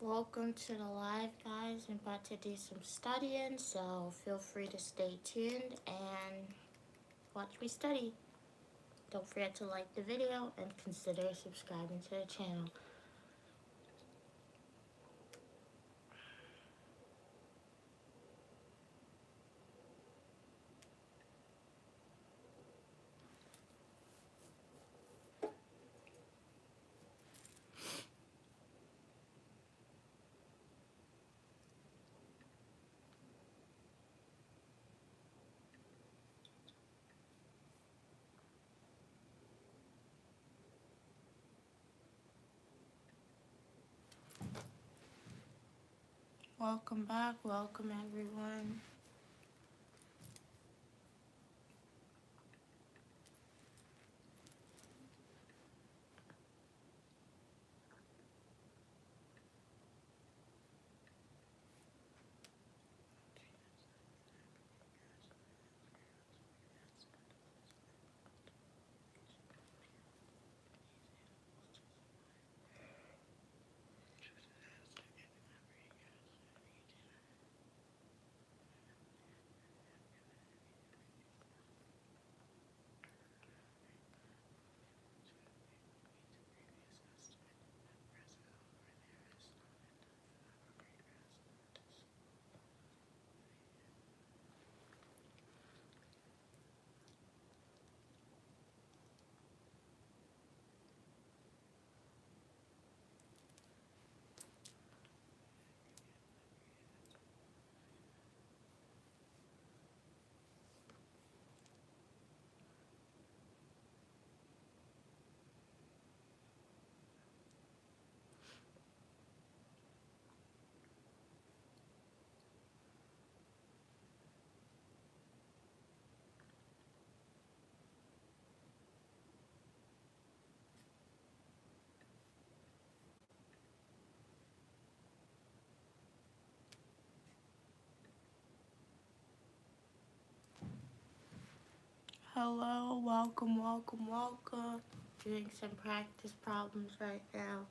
Welcome to the live, guys. I'm about to do some studying, so feel free to stay tuned and watch me study. Don't forget to like the video and consider subscribing to the channel. Welcome back. Welcome, everyone. Hello, welcome. Doing some practice problems right now.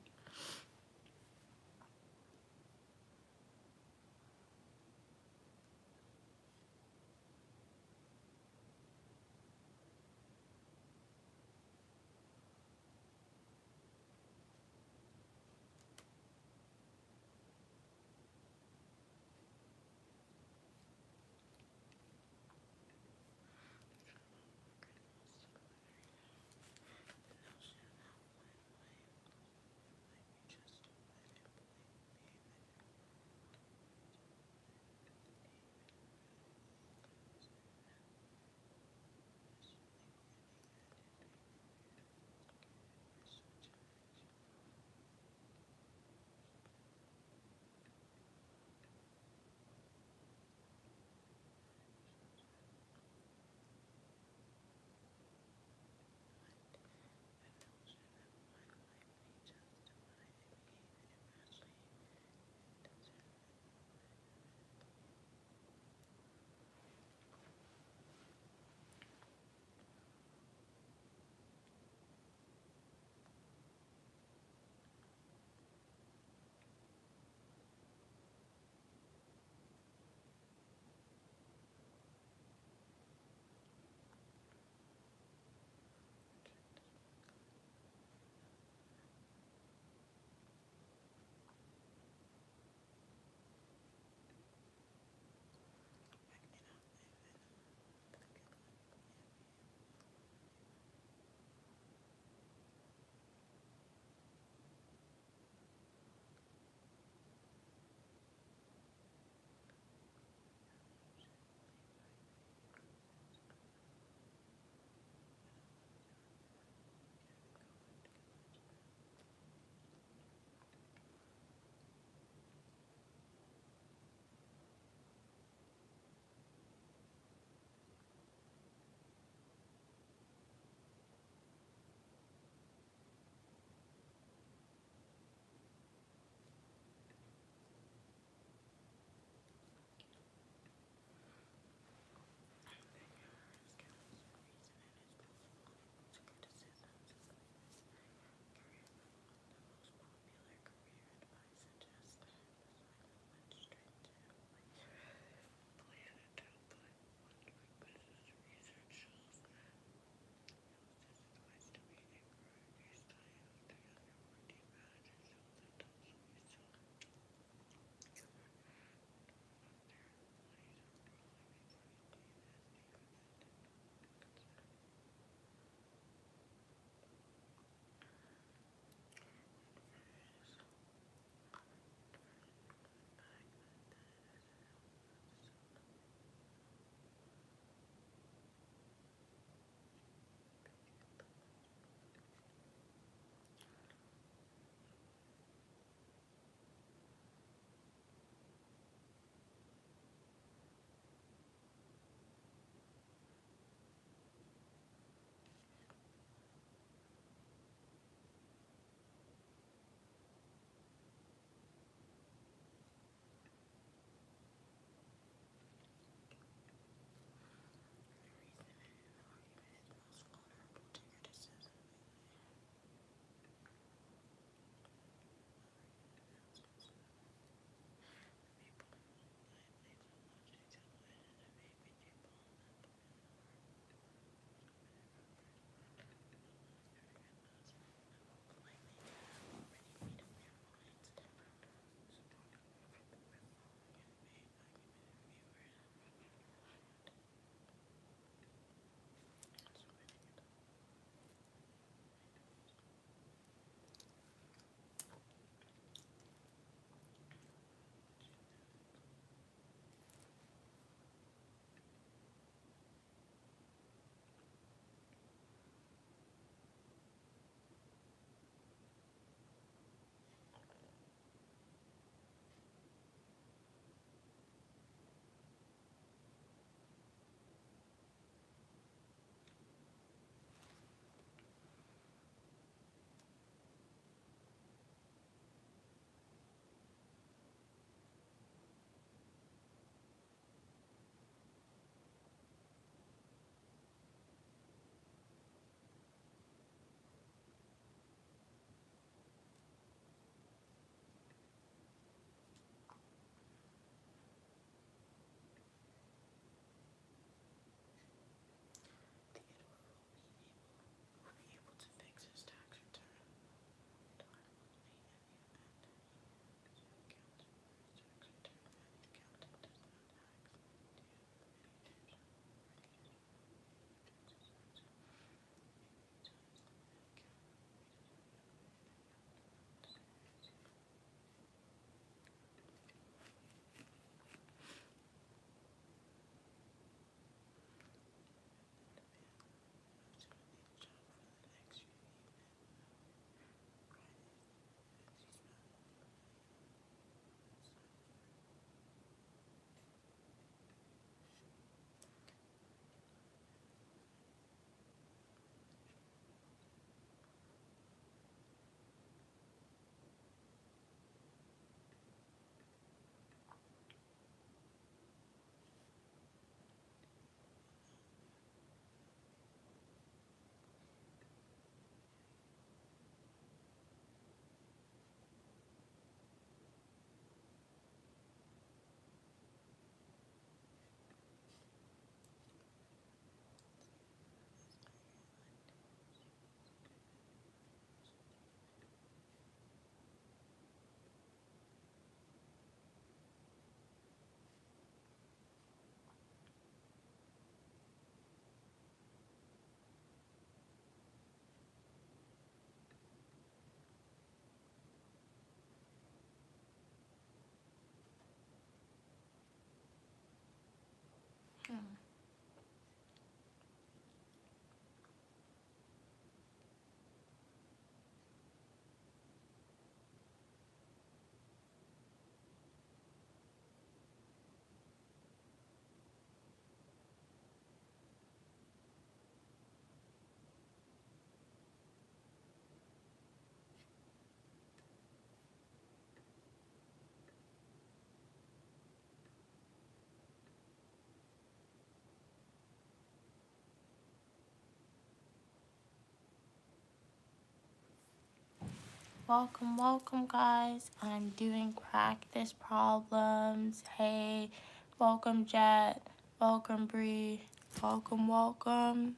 welcome guys. I'm doing practice problems. Hey, welcome Jet, welcome Bree, welcome.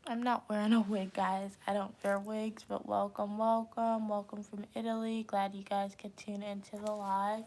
I'm not wearing a wig, guys. I don't wear wigs, but welcome from Italy. Glad you guys could tune into the live.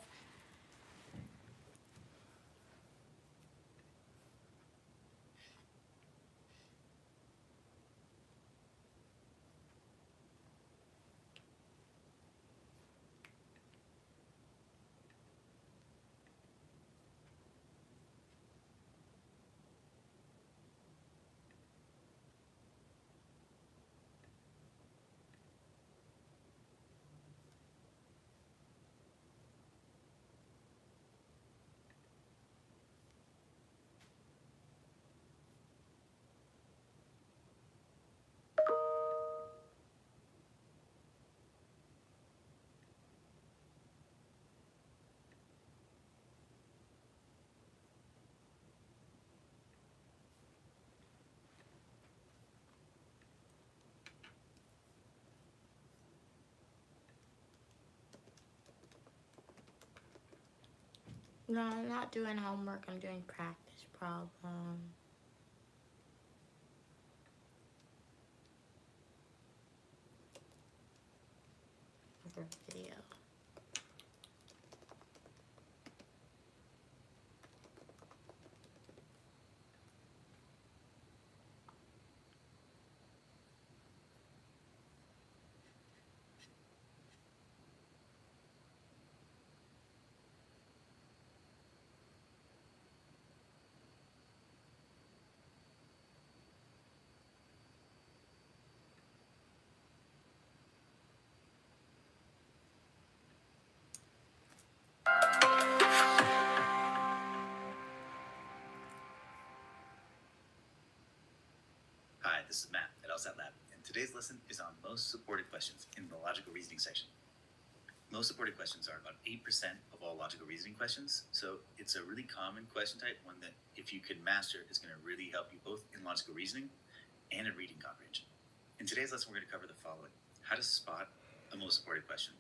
No, I'm not doing homework. I'm doing practice problem. For video. Hi, this is Matt at LSAT Lab, and today's lesson is on most supported questions in the logical reasoning section. Most supported questions are about 8% of all logical reasoning questions, so it's a really common question type, one that if you can master, is going to really help you both in logical reasoning and in reading comprehension. In today's lesson, we're going to cover the following: how to spot a most supported question,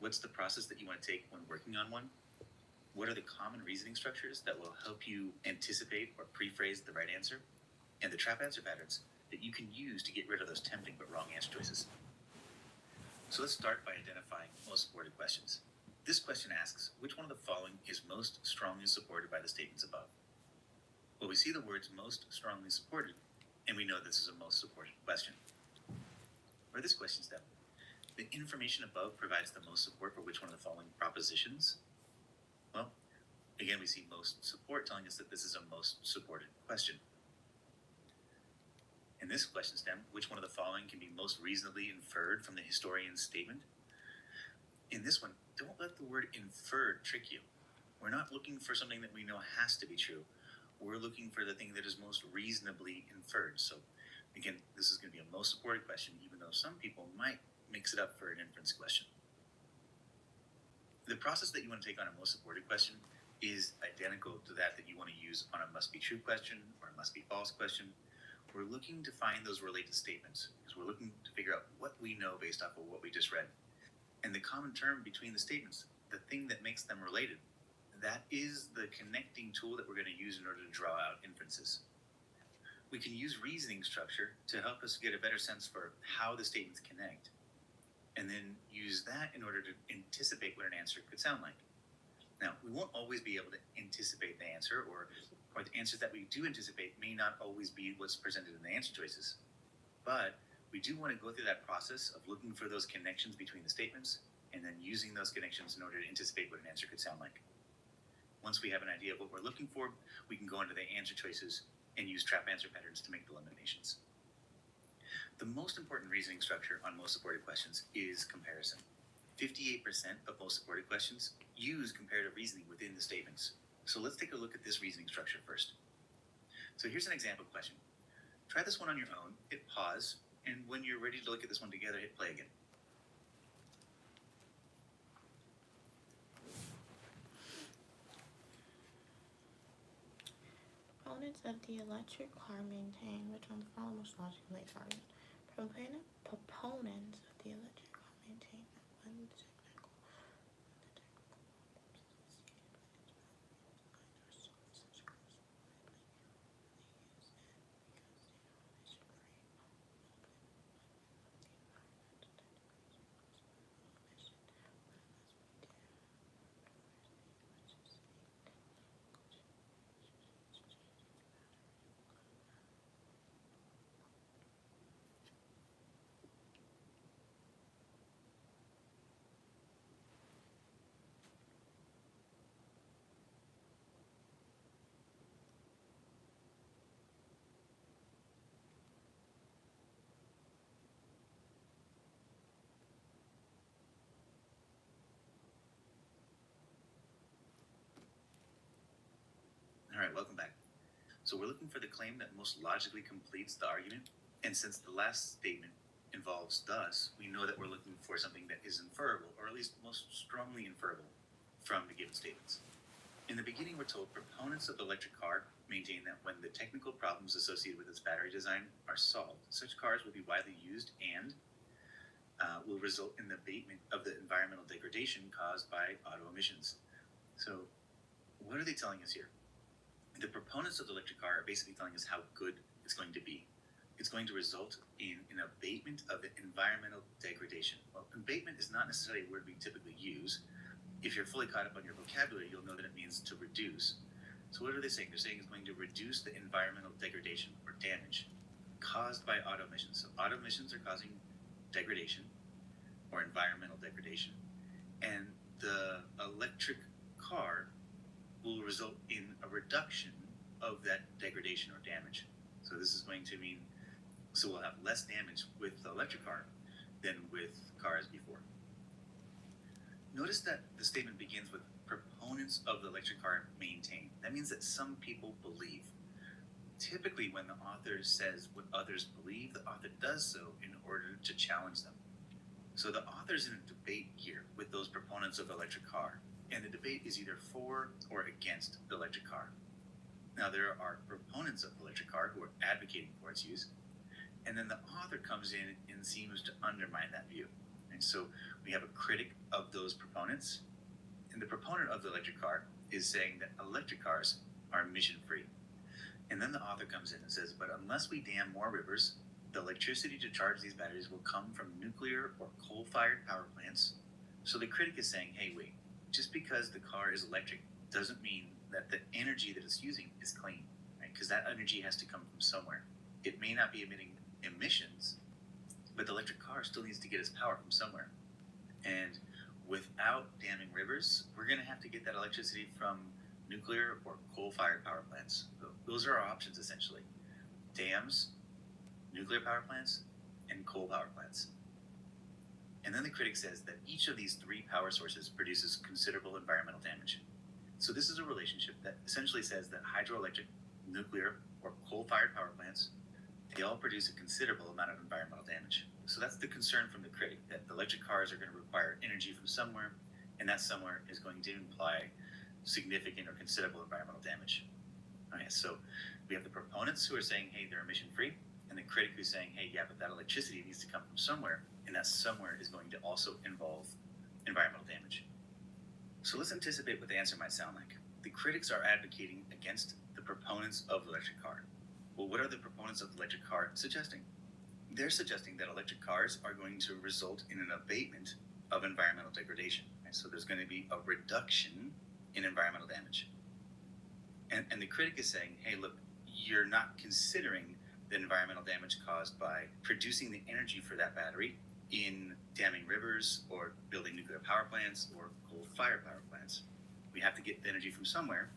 what's the process that you want to take when working on one, what are the common reasoning structures that will help you anticipate or pre-phrase the right answer, and the trap answer patterns that you can use to get rid of those tempting but wrong answer choices. So let's start by identifying most supported questions. This question asks, which one of the following is most strongly supported by the statements above? Well, we see the words most strongly supported, and we know this is a most supported question. Where this question step, the information above provides the most support for which one of the following propositions? Well, again, we see most support telling us that this is a most supported question. In this question stem, which one of the following can be most reasonably inferred from the historian's statement? In this one, don't let the word inferred trick you. We're not looking for something that we know has to be true. We're looking for the thing that is most reasonably inferred. So again, this is going to be a most supported question, even though some people might mix it up for an inference question. The process that you want to take on a most supported question is identical to that you want to use on a must be true question or a must be false question. We're looking to find those related statements because we're looking to figure out what we know based off of what we just read. And the common term between the statements, the thing that makes them related, that is the connecting tool that we're going to use in order to draw out inferences. We can use reasoning structure to help us get a better sense for how the statements connect, and then use that in order to anticipate what an answer could sound like. Now, we won't always be able to anticipate the answer, or the answers that we do anticipate may not always be what's presented in the answer choices. But we do want to go through that process of looking for those connections between the statements and then using those connections in order to anticipate what an answer could sound like. Once we have an idea of what we're looking for, we can go into the answer choices and use trap answer patterns to make the eliminations. The most important reasoning structure on most supported questions is comparison. 58% of most supported questions use comparative reasoning within the statements. So let's take a look at this reasoning structure first. So here's an example question. Try this one on your own, hit pause, and when you're ready to look at this one together, hit play again. Components of the electric car maintain which one of the following most logically argument. Proponents of the electric car maintain that when the technical such cars widely used and because they are emission-free, All right, welcome back. So we're looking for the claim that most logically completes the argument. And since the last statement involves thus, we know that we're looking for something that is inferable, or at least most strongly inferable, from the given statements. In the beginning, we're told proponents of the electric car maintain that when the technical problems associated with its battery design are solved, such cars will be widely used and will result in the abatement of the environmental degradation caused by auto emissions. So, what are they telling us here? The proponents of the electric car are basically telling us how good it's going to be. It's going to result in an abatement of the environmental degradation. Well, abatement is not necessarily a word we typically use. If you're fully caught up on your vocabulary, you'll know that it means to reduce. So what are they saying? They're saying it's going to reduce the environmental degradation or damage caused by auto emissions. So auto emissions are causing degradation or environmental degradation. And the electric car will result in a reduction of that degradation or damage. So this is going to mean, so we'll have less damage with the electric car than with cars before. Notice that the statement begins with proponents of the electric car maintain. That means that some people believe. Typically, when the author says what others believe, the author does so in order to challenge them. So the author's in a debate here with those proponents of the electric car, and the debate is either for or against the electric car. Now, there are proponents of the electric car who are advocating for its use, and then the author comes in and seems to undermine that view. And so we have a critic of those proponents, and the proponent of the electric car is saying that electric cars are emission-free. And then the author comes in and says, but unless we dam more rivers, the electricity to charge these batteries will come from nuclear or coal-fired power plants. So the critic is saying, hey, wait, just because the car is electric doesn't mean that the energy that it's using is clean, right? Because that energy has to come from somewhere. It may not be emitting emissions, but the electric car still needs to get its power from somewhere. And without damming rivers, we're going to have to get that electricity from nuclear or coal-fired power plants. Those are our options, essentially. Dams, nuclear power plants, and coal power plants. And then the critic says that each of these three power sources produces considerable environmental damage. So this is a relationship that essentially says that hydroelectric, nuclear, or coal-fired power plants, they all produce a considerable amount of environmental damage. So that's the concern from the critic, that the electric cars are going to require energy from somewhere, and that somewhere is going to imply significant or considerable environmental damage. Okay, so we have the proponents who are saying, hey, they're emission-free, and the critic who's saying, hey, yeah, but that electricity needs to come from somewhere, and that somewhere is going to also involve environmental damage. So let's anticipate what the answer might sound like. The critics are advocating against the proponents of the electric car. Well, what are the proponents of the electric car suggesting? They're suggesting that electric cars are going to result in an abatement of environmental degradation. Right? So there's going to be a reduction in environmental damage. And the critic is saying, hey, look, you're not considering the environmental damage caused by producing the energy for that battery in damming rivers or building nuclear power plants or coal-fired power plants. We have to get the energy from somewhere,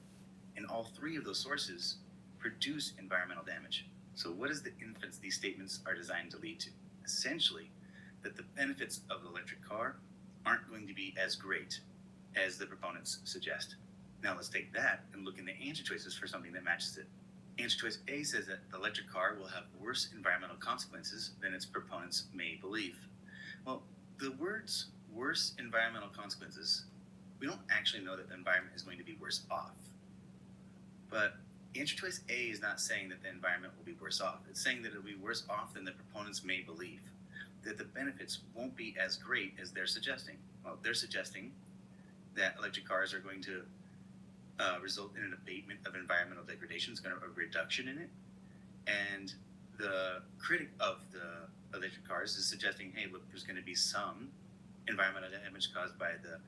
and all three of those sources produce environmental damage. So what is the inference these statements are designed to lead to? Essentially, that the benefits of the electric car aren't going to be as great as the proponents suggest. Now let's take that and look in the answer choices for something that matches it. Answer choice A says that the electric car will have worse environmental consequences than its proponents may believe. Well, the words worse environmental consequences, we don't actually know that the environment is going to be worse off. But Answer choice A is not saying that the environment will be worse off. It's saying that it'll be worse off than the proponents may believe, that the benefits won't be as great as they're suggesting. Well, they're suggesting that electric cars are going to result in an abatement of environmental degradation, it's going to have a reduction in it. And the critic of the electric cars is suggesting, hey, look, there's going to be some environmental damage caused by the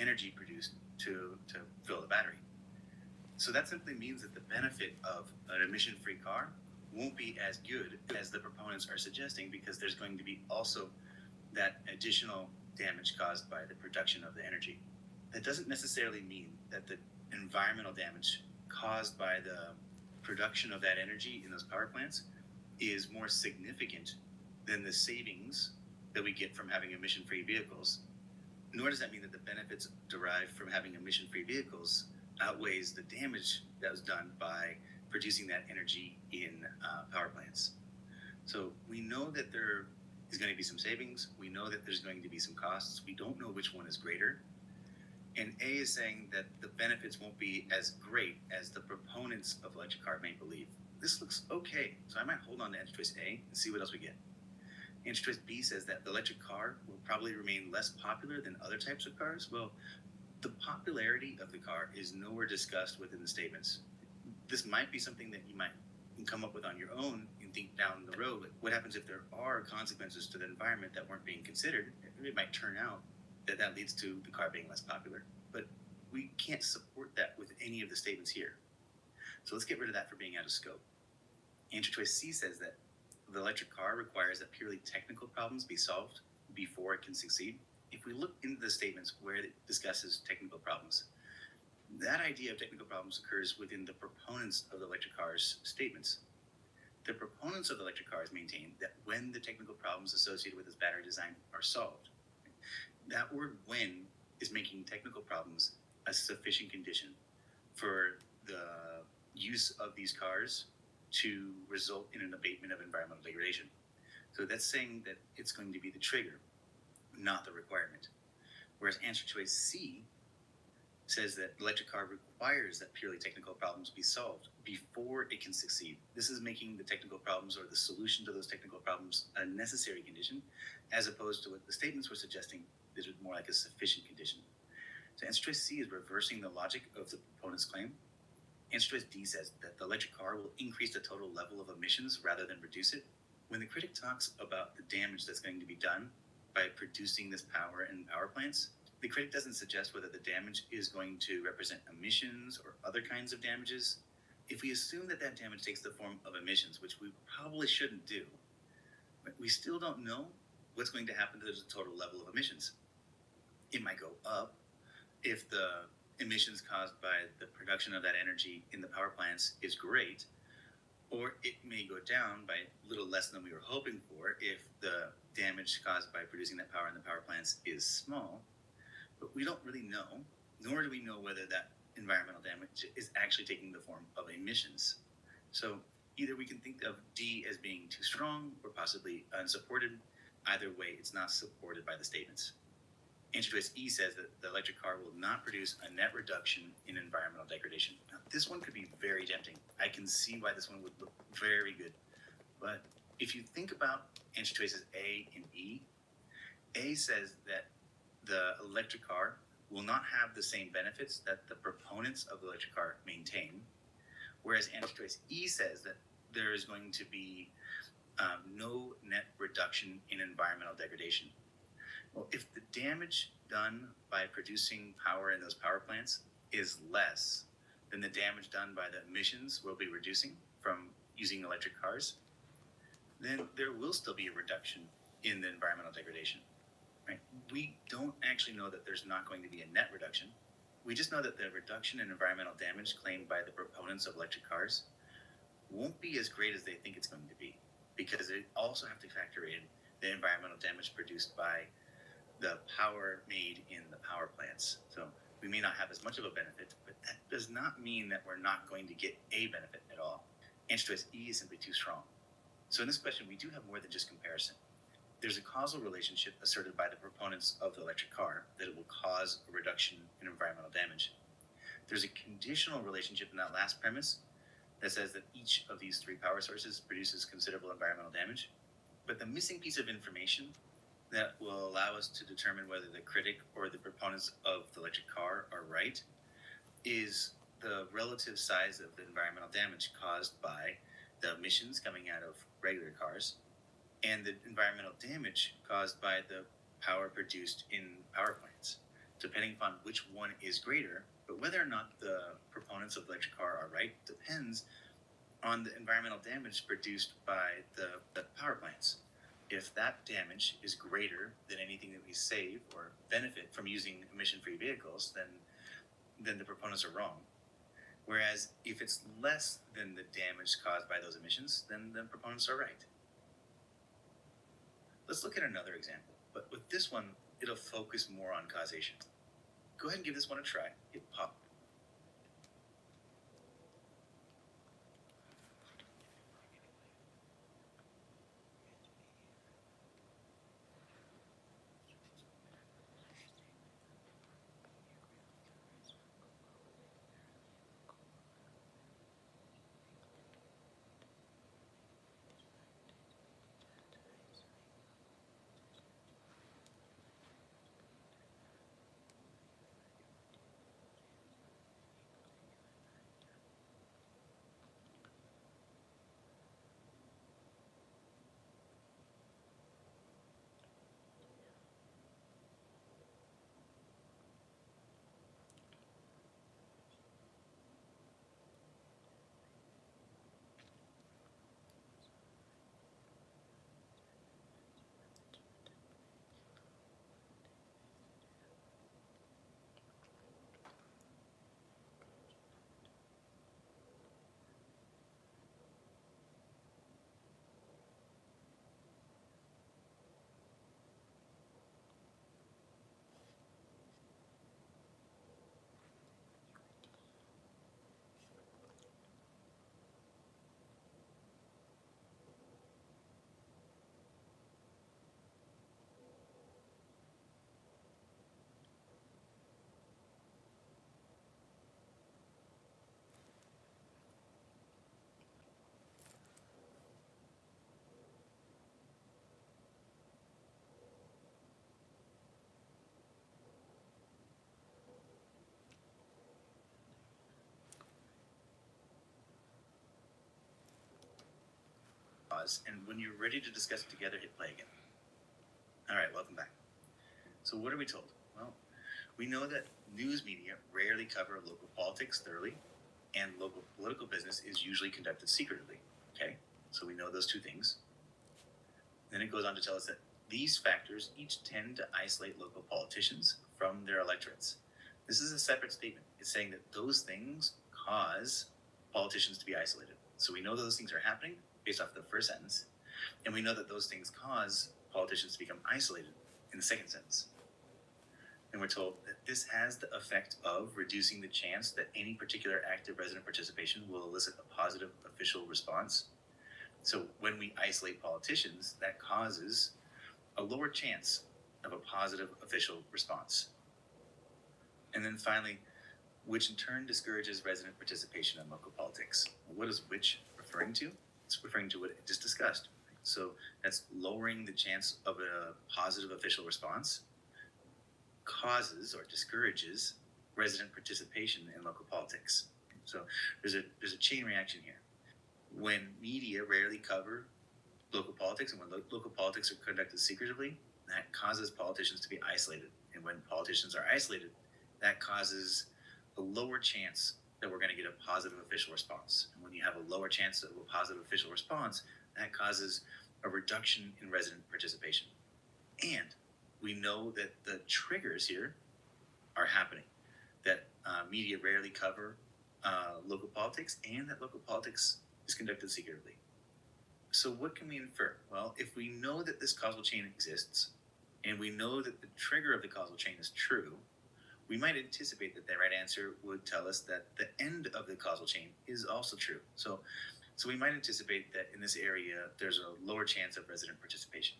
energy produced to fill the battery. So that simply means that the benefit of an emission-free car won't be as good as the proponents are suggesting, because there's going to be also that additional damage caused by the production of the energy. That doesn't necessarily mean that the environmental damage caused by the production of that energy in those power plants is more significant than the savings that we get from having emission-free vehicles. Nor does that mean that the benefits derived from having emission-free vehicles outweighs the damage that was done by producing that energy in power plants. So we know that there is going to be some savings. We know that there's going to be some costs. We don't know which one is greater. And A is saying that the benefits won't be as great as the proponents of electric car may believe. This looks okay, so I might hold on to answer choice A and see what else we get. Answer choice B says that the electric car will probably remain less popular than other types of cars. Well, the popularity of the car is nowhere discussed within the statements. This might be something that you might come up with on your own and think down the road. What happens if there are consequences to the environment that weren't being considered? It might turn out that leads to the car being less popular. But we can't support that with any of the statements here. So let's get rid of that for being out of scope. Answer choice C says that the electric car requires that purely technical problems be solved before it can succeed. If we look into the statements where it discusses technical problems, that idea of technical problems occurs within the proponents of the electric cars statements. The proponents of the electric cars maintain that when the technical problems associated with this battery design are solved, that word "when" is making technical problems a sufficient condition for the use of these cars to result in an abatement of environmental degradation. So that's saying that it's going to be the trigger, not the requirement. Whereas answer choice C says that the electric car requires that purely technical problems be solved before it can succeed. This is making the technical problems or the solution to those technical problems a necessary condition, as opposed to what the statements were suggesting. This was more like a sufficient condition. So answer choice C is reversing the logic of the proponent's claim. Answer choice D says that the electric car will increase the total level of emissions rather than reduce it. When the critic talks about the damage that's going to be done by producing this power in power plants, the critic doesn't suggest whether the damage is going to represent emissions or other kinds of damages. If we assume that that damage takes the form of emissions, which we probably shouldn't do, we still don't know what's going to happen to the total level of emissions. It might go up if the emissions caused by the production of that energy in the power plants is great, or it may go down by a little less than we were hoping for if the damage caused by producing that power in the power plants is small. But we don't really know, nor do we know whether that environmental damage is actually taking the form of emissions. So either we can think of D as being too strong or possibly unsupported. Either way, it's not supported by the statements. Answer choice E says that the electric car will not produce a net reduction in environmental degradation. Now, this one could be very tempting. I can see why this one would look very good. But if you think about answer choices A and E, A says that the electric car will not have the same benefits that the proponents of the electric car maintain, whereas answer choice E says that there is going to be no net reduction in environmental degradation. Well, if the damage done by producing power in those power plants is less than the damage done by the emissions we'll be reducing from using electric cars, then there will still be a reduction in the environmental degradation. Right? We don't actually know that there's not going to be a net reduction. We just know that the reduction in environmental damage claimed by the proponents of electric cars won't be as great as they think it's going to be, because they also have to factor in the environmental damage produced by the power made in the power plants. So we may not have as much of a benefit, but that does not mean that we're not going to get a benefit at all. Answer choice E is simply too strong. So in this question, we do have more than just comparison. There's a causal relationship asserted by the proponents of the electric car that it will cause a reduction in environmental damage. There's a conditional relationship in that last premise that says that each of these three power sources produces considerable environmental damage. But the missing piece of information that will allow us to determine whether the critic or the proponents of the electric car are right is the relative size of the environmental damage caused by the emissions coming out of regular cars and the environmental damage caused by the power produced in power plants. Depending upon which one is greater, but whether or not the proponents of the electric car are right depends on the environmental damage produced by the power plants. If that damage is greater than anything that we save or benefit from using emission-free vehicles, then the proponents are wrong. Whereas if it's less than the damage caused by those emissions, then the proponents are right. Let's look at another example, but with this one, it'll focus more on causation. Go ahead and give this one a try. Hit pop. And when you're ready to discuss it together, hit play again. All right, welcome back. So what are we told? Well, we know that news media rarely cover local politics thoroughly, and local political business is usually conducted secretively. Okay, so we know those two things. Then it goes on to tell us that these factors each tend to isolate local politicians from their electorates. This is a separate statement. It's saying that those things cause politicians to be isolated. So we know those things are happening based off the first sentence, and we know that those things cause politicians to become isolated in the second sentence. And we're told that this has the effect of reducing the chance that any particular act of resident participation will elicit a positive official response. So when we isolate politicians, that causes a lower chance of a positive official response. And then finally, which in turn discourages resident participation in local politics. What is which referring to? It's referring to what I just discussed. So that's lowering the chance of a positive official response, causes or discourages resident participation in local politics. So there's a chain reaction here. When media rarely cover local politics and when local politics are conducted secretively, that causes politicians to be isolated. And when politicians are isolated, that causes a lower chance that we're going to get a positive official response. And when you have a lower chance of a positive official response, that causes a reduction in resident participation. And we know that the triggers here are happening, that media rarely cover local politics and that local politics is conducted secretively. So what can we infer? Well, if we know that this causal chain exists and we know that the trigger of the causal chain is true, we might anticipate that the right answer would tell us that the end of the causal chain is also true. So we might anticipate that in this area, there's a lower chance of resident participation.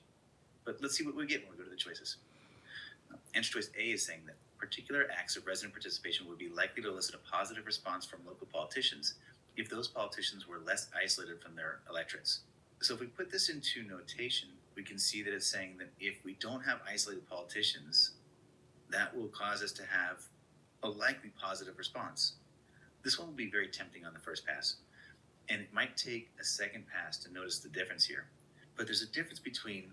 But let's see what we get when we go to the choices. Answer choice A is saying that particular acts of resident participation would be likely to elicit a positive response from local politicians if those politicians were less isolated from their electorates. So if we put this into notation, we can see that it's saying that if we don't have isolated politicians, that will cause us to have a likely positive response. This one will be very tempting on the first pass, and it might take a second pass to notice the difference here. But there's a difference between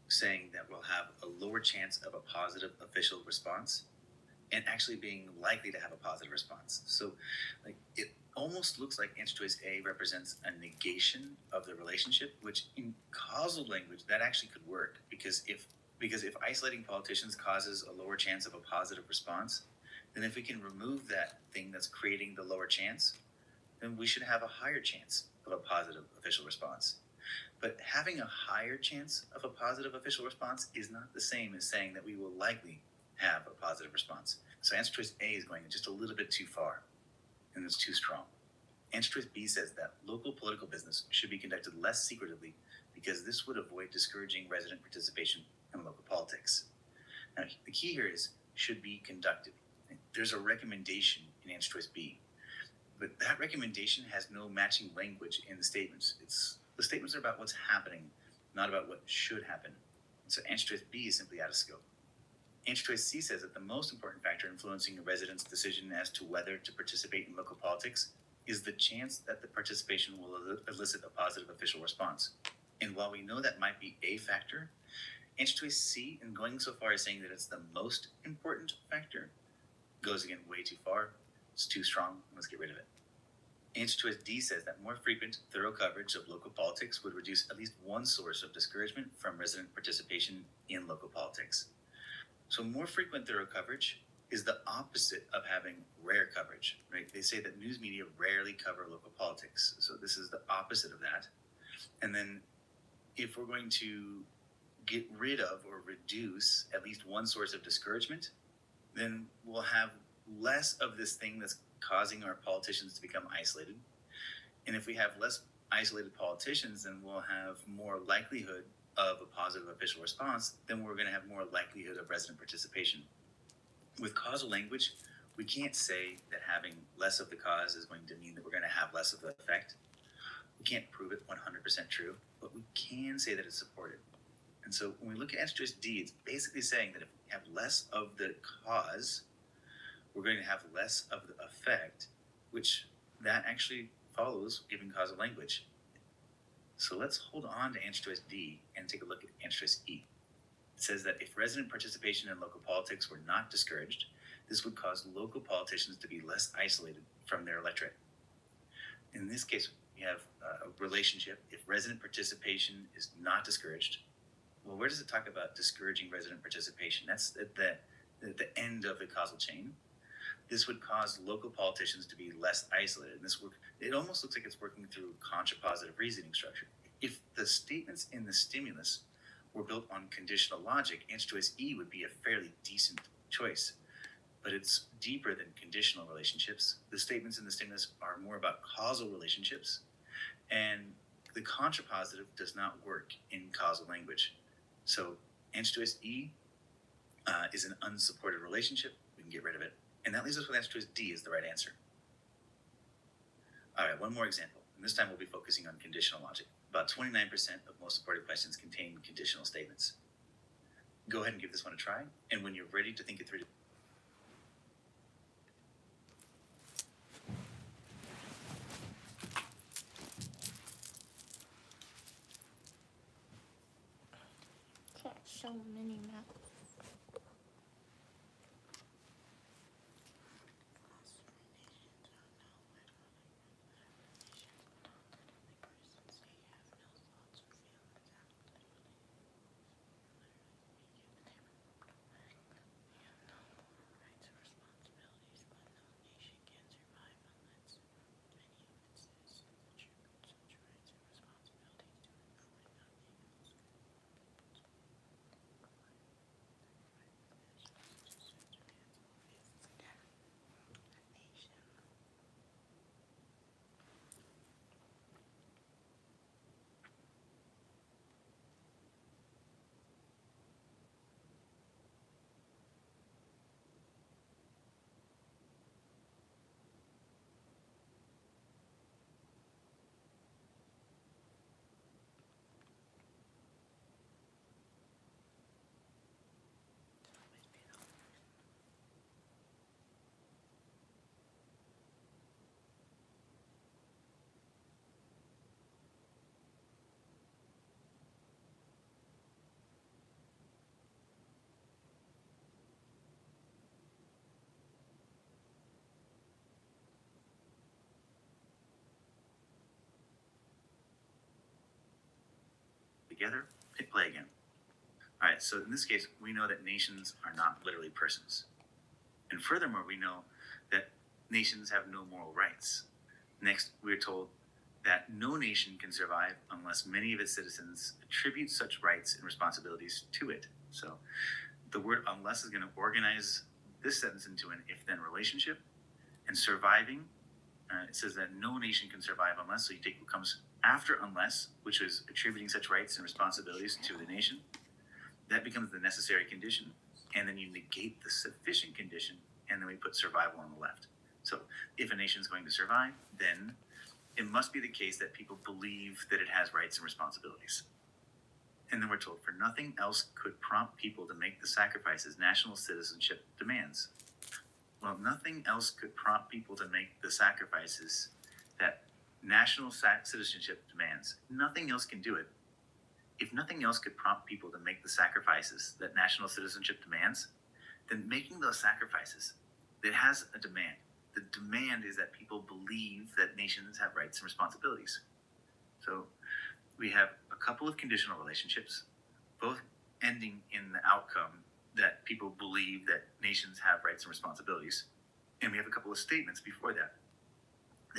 saying that we'll have a lower chance of a positive official response and actually being likely to have a positive response. So, like, it almost looks like answer choice A represents a negation of the relationship, which in causal language that actually could work, because if isolating politicians causes a lower chance of a positive response, then if we can remove that thing that's creating the lower chance, then we should have a higher chance of a positive official response. But having a higher chance of a positive official response is not the same as saying that we will likely have a positive response. So answer choice A is going just a little bit too far, and it's too strong. Answer choice B says that local political business should be conducted less secretively because this would avoid discouraging resident participation in local politics. Now, the key here is should be conducted. There's a recommendation in answer choice B, but that recommendation has no matching language in the statements. The statements are about what's happening, not about what should happen. And so answer choice B is simply out of scope. Answer choice C says that the most important factor influencing a resident's decision as to whether to participate in local politics is the chance that the participation will elicit a positive official response. And while we know that might be a factor, answer choice C, in going so far as saying that it's the most important factor, goes again way too far. It's too strong. Let's get rid of it. Answer choice D says that more frequent, thorough coverage of local politics would reduce at least one source of discouragement from resident participation in local politics. So more frequent, thorough coverage is the opposite of having rare coverage, right? They say that news media rarely cover local politics. So this is the opposite of that. And then if we're going to get rid of or reduce at least one source of discouragement, then we'll have less of this thing that's causing our politicians to become isolated. And if we have less isolated politicians, then we'll have more likelihood of a positive official response, then we're going to have more likelihood of resident participation. With causal language, we can't say that having less of the cause is going to mean that we're going to have less of the effect. We can't prove it 100% true, but we can say that it's supported. And so when we look at answer choice D, it's basically saying that if we have less of the cause, we're going to have less of the effect, which that actually follows given causal language. So let's hold on to answer choice D and take a look at answer choice E. It says that if resident participation in local politics were not discouraged, this would cause local politicians to be less isolated from their electorate. In this case, we have a relationship. If resident participation is not discouraged, well, where does it talk about discouraging resident participation? That's at the end of the causal chain. This would cause local politicians to be less isolated. It almost looks like it's working through contrapositive reasoning structure. If the statements in the stimulus were built on conditional logic, answer choice E would be a fairly decent choice. But it's deeper than conditional relationships. The statements in the stimulus are more about causal relationships, and the contrapositive does not work in causal language. So answer choice E is an unsupported relationship. We can get rid of it. And that leaves us with answer choice D is the right answer. All right, one more example. And this time we'll be focusing on conditional logic. About 29% of most supported questions contain conditional statements. Go ahead and give this one a try. And when you're ready to think it through, Can't show mini map. together, hit play again. All right, so in this case, we know that nations are not literally persons. And furthermore, we know that nations have no moral rights. Next, we're told that no nation can survive unless many of its citizens attribute such rights and responsibilities to it. So the word unless is going to organize this sentence into an if-then relationship. And surviving, it says that no nation can survive unless, so you take what comes after unless, which is attributing such rights and responsibilities to the nation. That becomes the necessary condition. And then you negate the sufficient condition, and then we put survival on the left. So if a nation is going to survive, then it must be the case that people believe that it has rights and responsibilities. And then we're told, for nothing else could prompt people to make the sacrifices national citizenship demands. Well, nothing else could prompt people to make the sacrifices that national citizenship demands. Nothing else can do it. If nothing else could prompt people to make the sacrifices that national citizenship demands, then making those sacrifices, it has a demand. The demand is that people believe that nations have rights and responsibilities. So we have a couple of conditional relationships, both ending in the outcome that people believe that nations have rights and responsibilities. And we have a couple of statements before that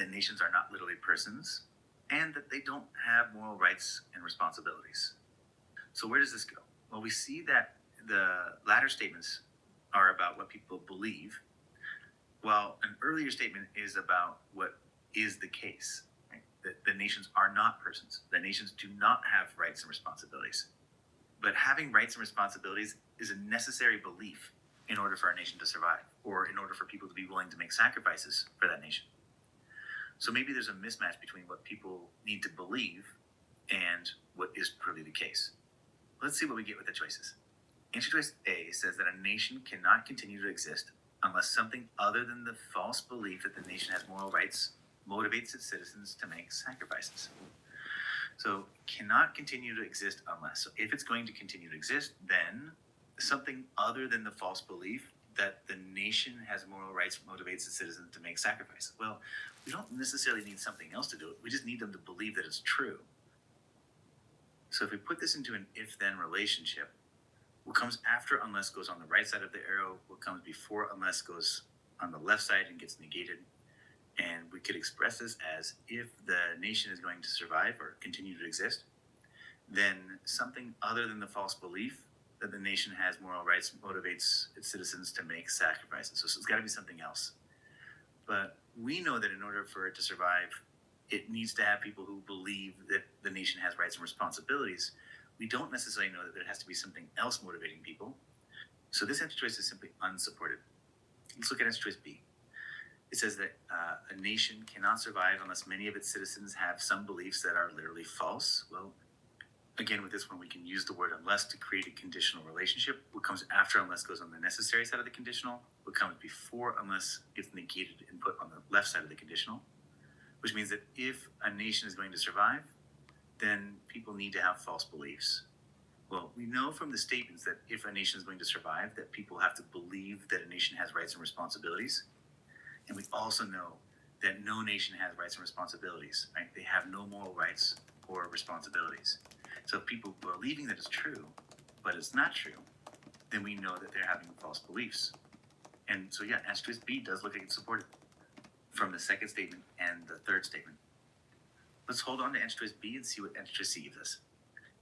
nations are not literally persons, and that they don't have moral rights and responsibilities. So where does this go? Well, we see that the latter statements are about what people believe, while an earlier statement is about what is the case. Right? That the nations are not persons. The nations do not have rights and responsibilities. But having rights and responsibilities is a necessary belief in order for our nation to survive, or in order for people to be willing to make sacrifices for that nation. So maybe there's a mismatch between what people need to believe and what is truly the case. Let's see what we get with the choices. Answer choice A says that a nation cannot continue to exist unless something other than the false belief that the nation has moral rights motivates its citizens to make sacrifices. So cannot continue to exist unless. So if it's going to continue to exist, then something other than the false belief that the nation has moral rights motivates its citizens to make sacrifices. Well, we don't necessarily need something else to do it. We just need them to believe that it's true. So if we put this into an if-then relationship, what comes after unless goes on the right side of the arrow, what comes before unless goes on the left side and gets negated. And we could express this as if the nation is going to survive or continue to exist, then something other than the false belief that the nation has moral rights motivates its citizens to make sacrifices. So it's got to be something else. But we know that in order for it to survive, it needs to have people who believe that the nation has rights and responsibilities. We don't necessarily know that there has to be something else motivating people. So this answer choice is simply unsupported. Let's look at answer choice B. It says that a nation cannot survive unless many of its citizens have some beliefs that are literally false. Well, again, with this one, we can use the word unless to create a conditional relationship. What comes after unless goes on the necessary side of the conditional. What comes before unless gets negated and put on the left side of the conditional, which means that if a nation is going to survive, then people need to have false beliefs. Well, we know from the statements that if a nation is going to survive, that people have to believe that a nation has rights and responsibilities. And we also know that no nation has rights and responsibilities, right? They have no moral rights or responsibilities. So if people are believing that it's true, but it's not true, then we know that they're having false beliefs. And so yeah, answer choice B does look like it's supported from the second statement and the third statement. Let's hold on to answer choice B and see what answer choice C gives us.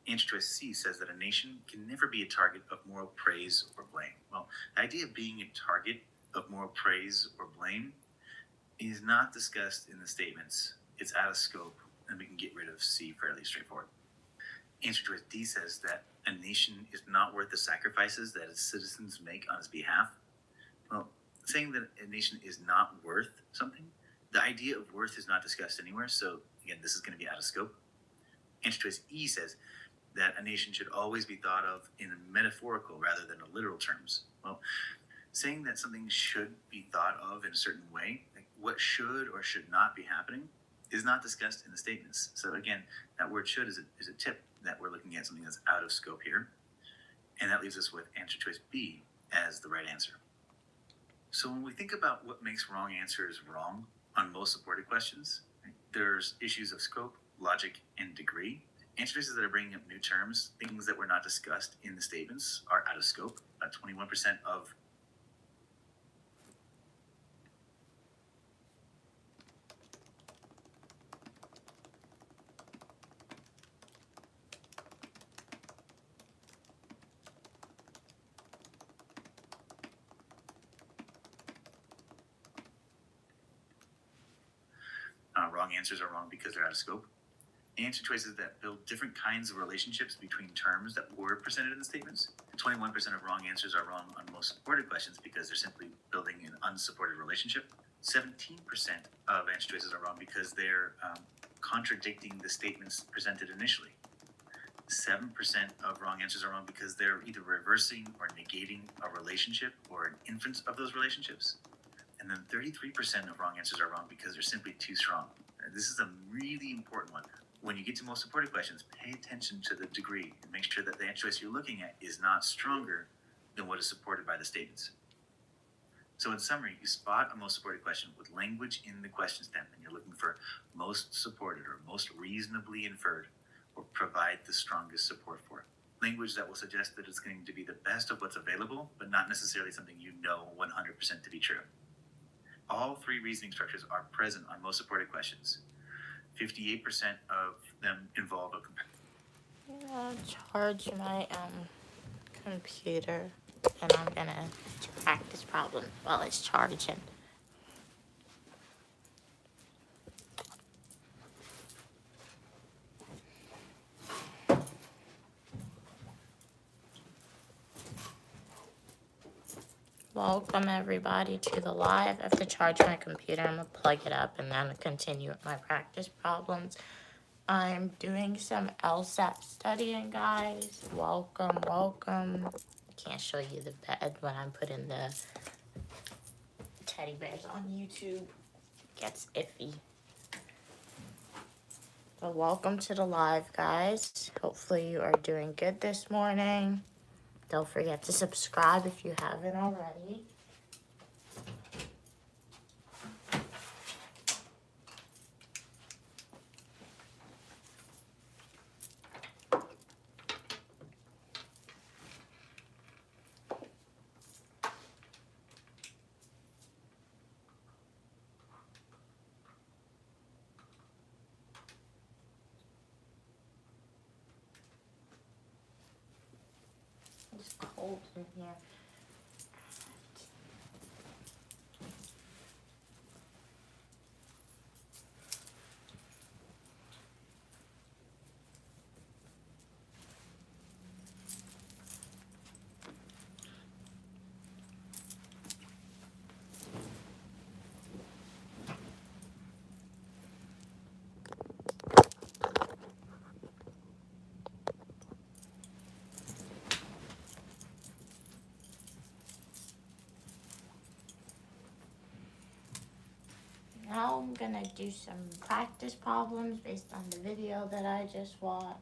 Answer choice C says that a nation can never be a target of moral praise or blame. Well, the idea of being a target of moral praise or blame is not discussed in the statements. It's out of scope, and we can get rid of C fairly straightforward. Answer choice D says that a nation is not worth the sacrifices that its citizens make on its behalf. Well, saying that a nation is not worth something, the idea of worth is not discussed anywhere, so again, this is going to be out of scope. Answer choice E says that a nation should always be thought of in metaphorical rather than literal terms. Well, saying that something should be thought of in a certain way, like what should or should not be happening, is not discussed in the statements. So again, that word should is a tip that we're looking at something that's out of scope here. And that leaves us with answer choice B as the right answer. So when we think about what makes wrong answers wrong on most supported questions, right, there's issues of scope, logic, and degree. Answer choices that are bringing up new terms, things that were not discussed in the statements, are out of scope. 21% of wrong answers are wrong because they're out of scope. Answer choices that build different kinds of relationships between terms that were presented in the statements. 21% of wrong answers are wrong on most supported questions because they're simply building an unsupported relationship. 17% of answer choices are wrong because they're contradicting the statements presented initially. 7% of wrong answers are wrong because they're either reversing or negating a relationship or an inference of those relationships. And then 33% of wrong answers are wrong because they're simply too strong. This is a really important one. When you get to most supported questions, pay attention to the degree and make sure that the answer choice you're looking at is not stronger than what is supported by the statements. So in summary, you spot a most supported question with language in the question stem, and you're looking for most supported or most reasonably inferred, or provide the strongest support for. Language that will suggest that it's going to be the best of what's available, but not necessarily something you know 100% to be true. All three reasoning structures are present on most supported questions. 58% of them involve a Charge my computer, and I'm gonna practice problem while it's charging. Welcome everybody to the live. I have to charge my computer. I'm gonna plug it up and then continue with my practice problems. I'm doing some LSAT studying, guys. Welcome, welcome. Can't show you the bed when I'm putting the teddy bears on YouTube. It gets iffy. But welcome to the live, guys. Hopefully you are doing good this morning. Don't forget to subscribe if you haven't already. It's cold in here. Now I'm gonna do some practice problems based on the video that I just watched.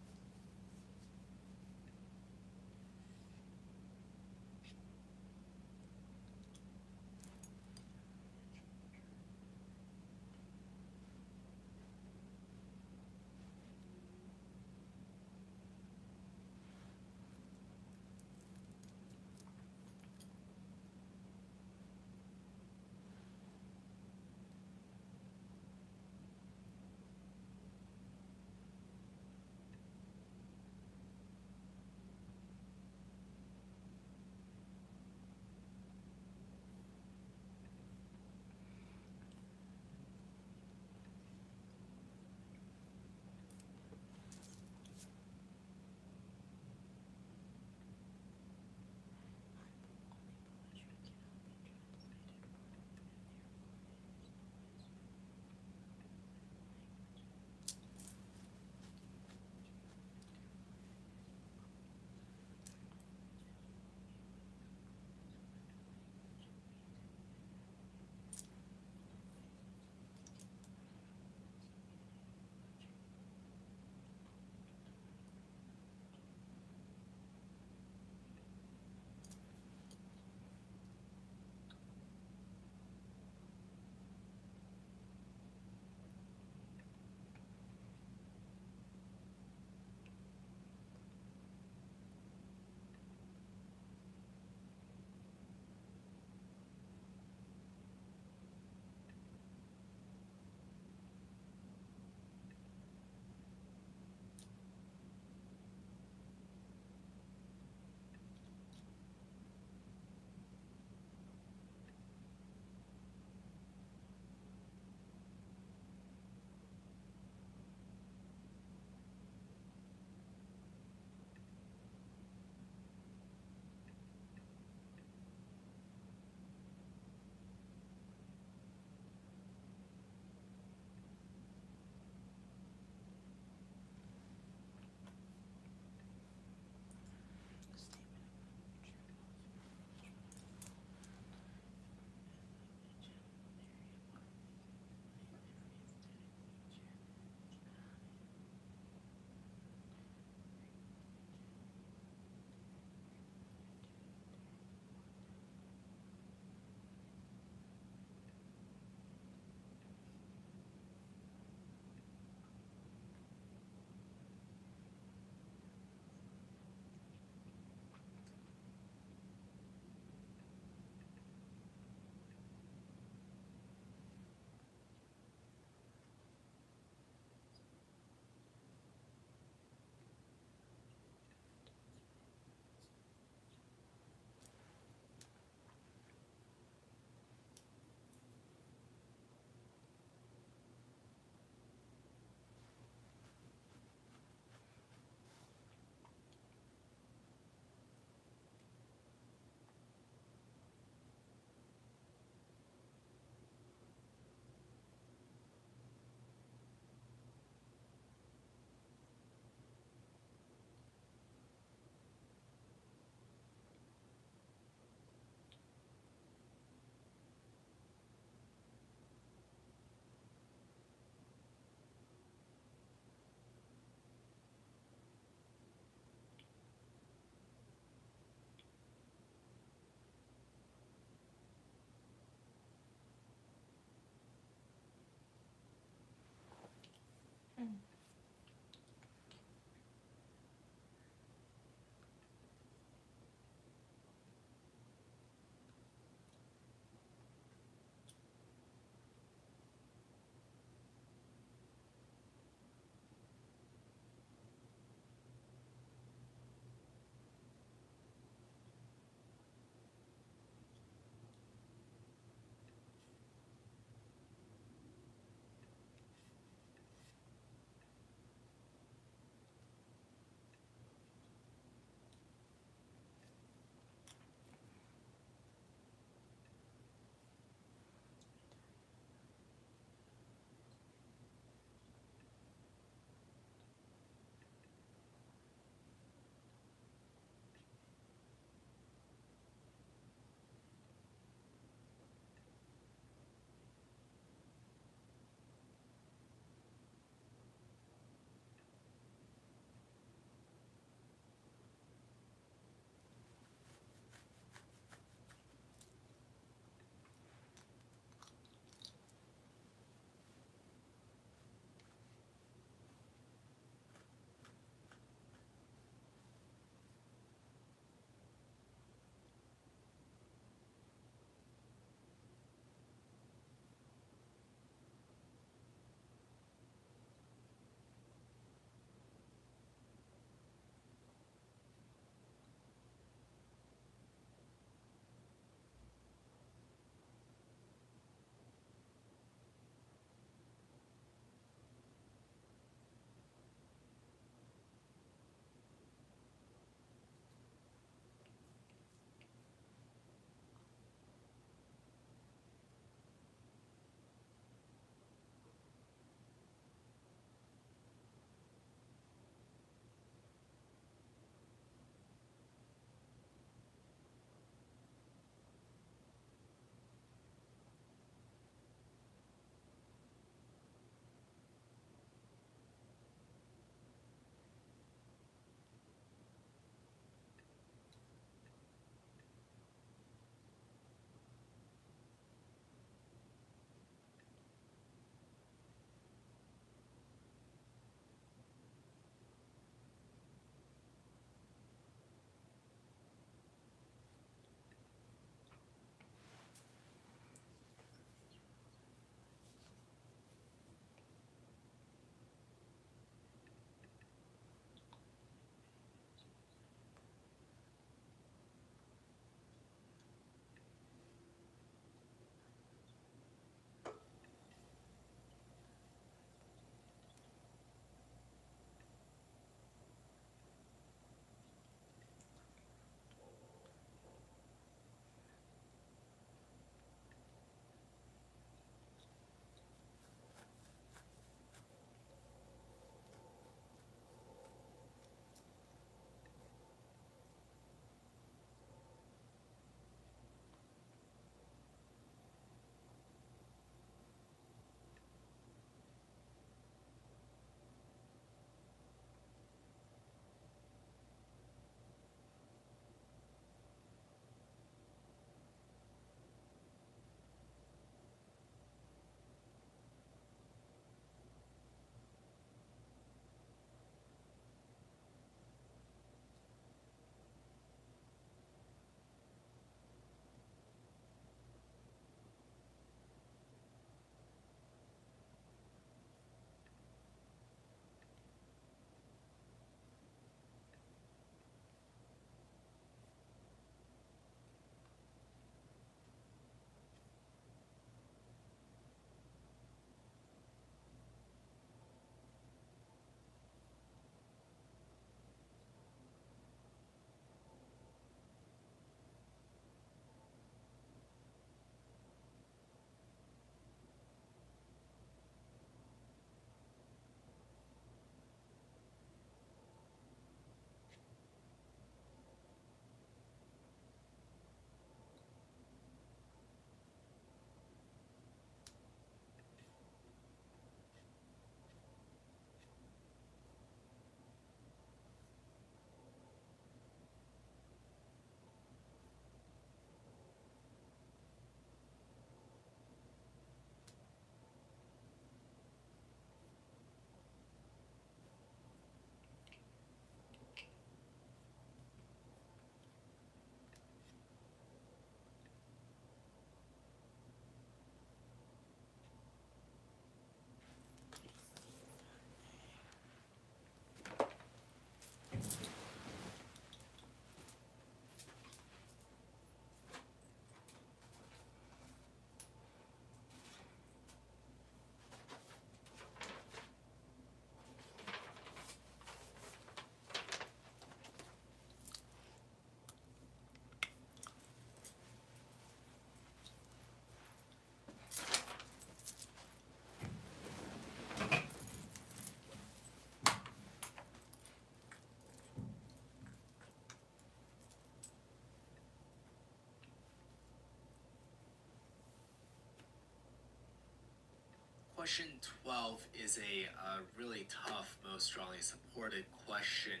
question 12 is a really tough, most strongly supported question.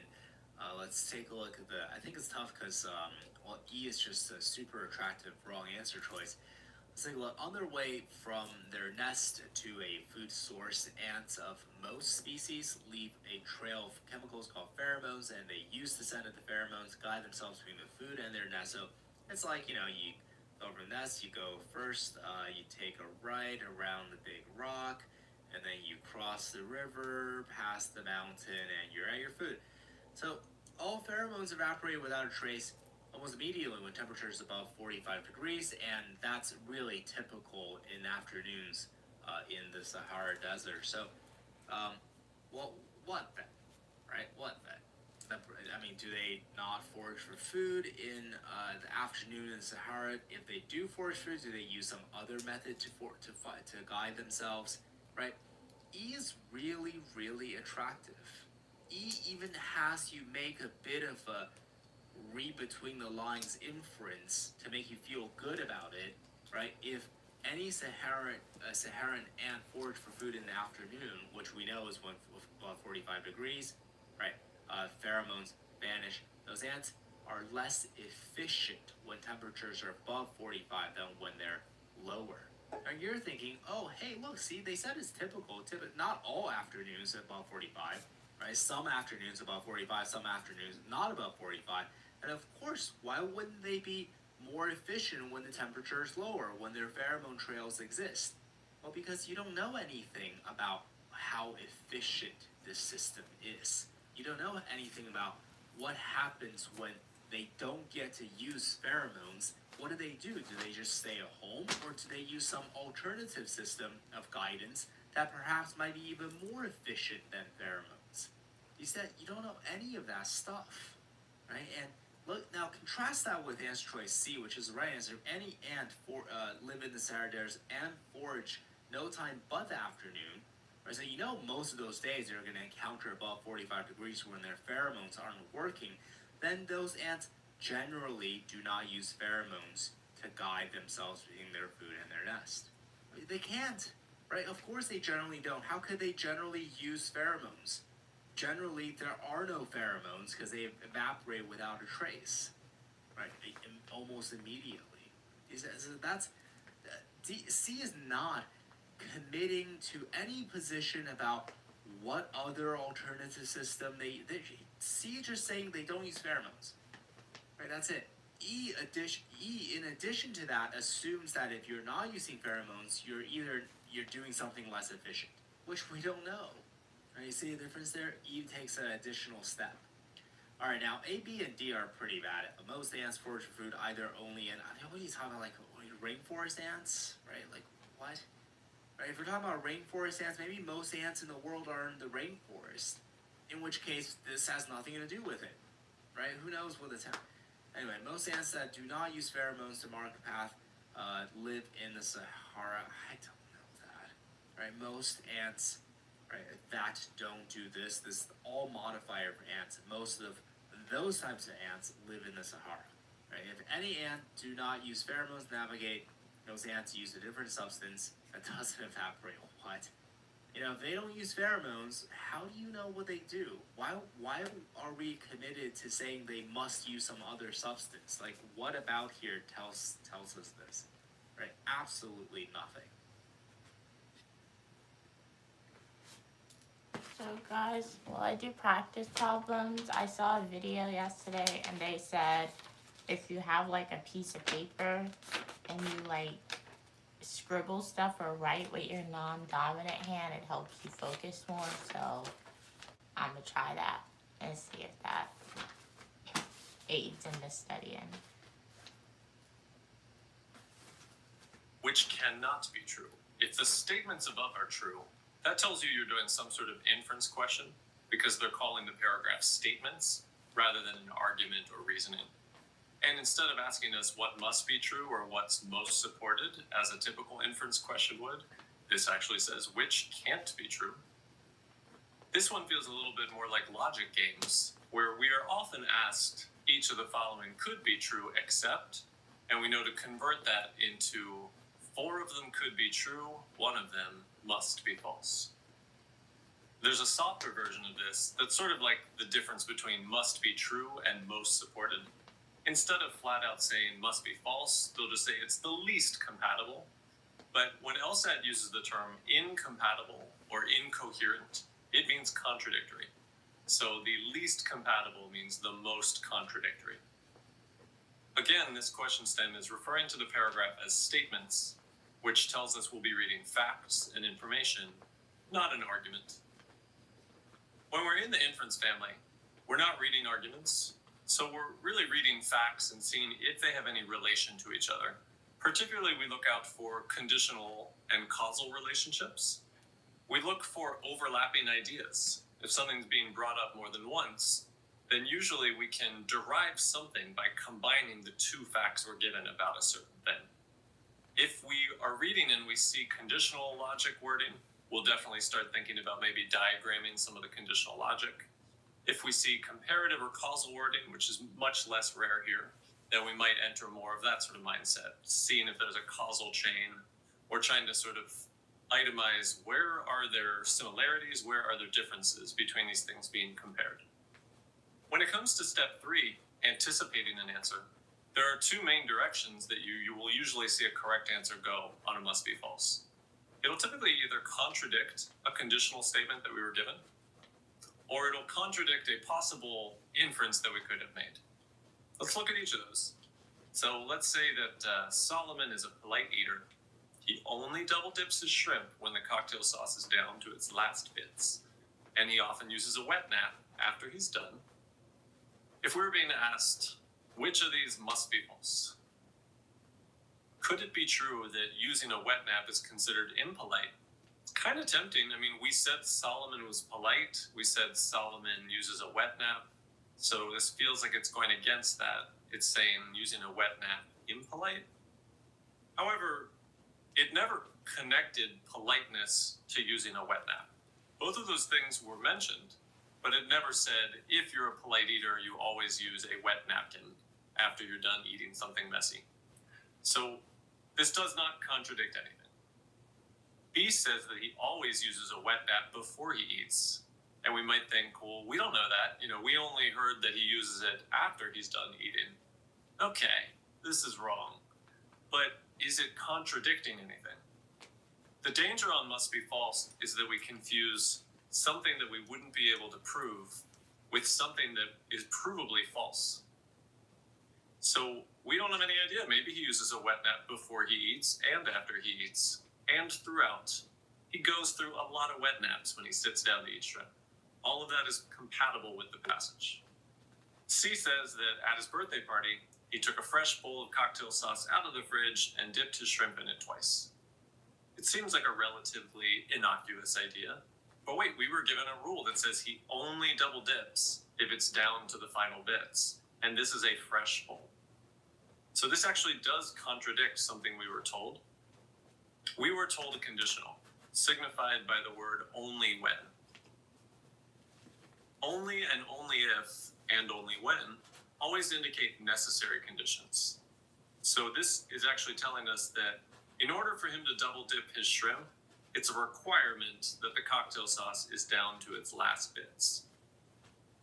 Let's take a look at I think it's tough because, well, E is just a super attractive wrong answer choice. Let's take a look. On their way from their nest to a food source, ants of most species leave a trail of chemicals called pheromones, and they use the scent of the pheromones to guide themselves between the food and their nest. So it's like, you over the nest, you go first, you take a right around the big rock, and then you cross the river, past the mountain, and you're at your food. So all pheromones evaporate without a trace almost immediately when temperature is above 45 degrees, and that's really typical in afternoons in the Sahara Desert. So, well, what then, right? What then? I mean, do they not forage for food in the afternoon in the Sahara? If they do forage food, do they use some other method to guide themselves, right? E is really, really attractive. E even has you make a bit of a read between the lines inference to make you feel good about it, right? If any Saharan ant forage for food in the afternoon, which we know is when above 45 degrees, right? Pheromones vanish. Those ants are less efficient when temperatures are above 45 than when they're lower. And you're thinking, oh, hey, look, see, they said it's typical. Not all afternoons above 45, right? Some afternoons above 45, some afternoons not above 45. And of course, why wouldn't they be more efficient when the temperature is lower, when their pheromone trails exist? Well, because you don't know anything about how efficient this system is. You don't know anything about what happens when they don't get to use pheromones. What do? Do they just stay at home, or do they use some alternative system of guidance that perhaps might be even more efficient than pheromones? You said you don't know any of that stuff, right? And look, now contrast that with answer choice C, which is the right answer. Any ant live in the Sahara Desert and forage no time but the afternoon. Right? So most of those days they're going to encounter above 45 degrees when their pheromones aren't working. Then those ants generally do not use pheromones to guide themselves in their food and their nest. They can't, right? Of course they generally don't. How could they generally use pheromones? Generally, there are no pheromones because they evaporate without a trace, right? Almost immediately. C is not committing to any position about what other alternative system C is just saying they don't use pheromones, right? That's it. E in addition to that assumes that if you're not using pheromones, you're doing something less efficient, which we don't know. Right, you see the difference there? E takes an additional step. Alright, now A, B, and D are pretty bad. Most ants forage for food either only in, what are you talking about, rainforest ants? Right, like, what? Right, if we're talking about rainforest ants, maybe most ants in the world are in the rainforest. In which case, this has nothing to do with it. Right, who knows what it's Anyway, most ants that do not use pheromones to mark a path live in the Sahara. I don't know that. Right, most ants that don't do this is all modifier for ants. Most of those types of ants live in the Sahara. Right? If any ant do not use pheromones to navigate, those ants use a different substance that doesn't evaporate. What? If they don't use pheromones, how do you know what they do? Why are we committed to saying they must use some other substance? Like, what about here tells us this? Right? Absolutely nothing. So guys, while I do practice problems, I saw a video yesterday and they said if you have like a piece of paper and you scribble stuff or write with your non-dominant hand, it helps you focus more. So I'm gonna try that and see if that aids in the studying. Which cannot be true. If the statements above are true, that tells you you're doing some sort of inference question because they're calling the paragraph statements rather than an argument or reasoning. And instead of asking us what must be true or what's most supported, as a typical inference question would, this actually says which can't be true. This one feels a little bit more like logic games, where we are often asked each of the following could be true except, and we know to convert that into 4 of them could be true, 1 of them must be false. There's a softer version of this that's sort of like the difference between must be true and most supported. Instead of flat out saying must be false, they'll just say it's the least compatible. But when LSAT uses the term incompatible or incoherent, it means contradictory. So the least compatible means the most contradictory. Again, this question stem is referring to the paragraph as statements, which tells us we'll be reading facts and information, not an argument. When we're in the inference family, we're not reading arguments, so we're really reading facts and seeing if they have any relation to each other. Particularly, we look out for conditional and causal relationships. We look for overlapping ideas. If something's being brought up more than once, then usually we can derive something by combining the two facts we're given about a certain thing. If we are reading and we see conditional logic wording, we'll definitely start thinking about maybe diagramming some of the conditional logic. If we see comparative or causal wording, which is much less rare here, then we might enter more of that sort of mindset, seeing if there's a causal chain, or trying to sort of itemize where are there similarities, where are there differences between these things being compared. When it comes to step 3, anticipating an answer, there are two main directions that you will usually see a correct answer go on a must be false. It'll typically either contradict a conditional statement that we were given, or it'll contradict a possible inference that we could have made. Let's look at each of those. So let's say that Solomon is a polite eater. He only double dips his shrimp when the cocktail sauce is down to its last bits, and he often uses a wet nap after he's done. If we were being asked, which of these must be false? Could it be true that using a wet nap is considered impolite? It's kind of tempting. I mean, we said Solomon was polite. We said Solomon uses a wet nap. So this feels like it's going against that. It's saying using a wet nap impolite. However, it never connected politeness to using a wet nap. Both of those things were mentioned, but it never said if you're a polite eater, you always use a wet napkin after you're done eating something messy. So this does not contradict anything. B says that he always uses a wet nap before he eats. And we might think, well, we don't know that. We only heard that he uses it after he's done eating. Okay, this is wrong. But is it contradicting anything? The danger on must be false is that we confuse something that we wouldn't be able to prove with something that is provably false. So we don't have any idea. Maybe he uses a wet nap before he eats and after he eats and throughout. He goes through a lot of wet naps when he sits down to eat shrimp. All of that is compatible with the passage. C says that at his birthday party, he took a fresh bowl of cocktail sauce out of the fridge and dipped his shrimp in it twice. It seems like a relatively innocuous idea, but wait, we were given a rule that says he only double dips if it's down to the final bits, and this is a fresh bowl. So this actually does contradict something we were told. We were told a conditional, signified by the word only when. Only and only if and only when always indicate necessary conditions. So this is actually telling us that in order for him to double dip his shrimp, it's a requirement that the cocktail sauce is down to its last bits.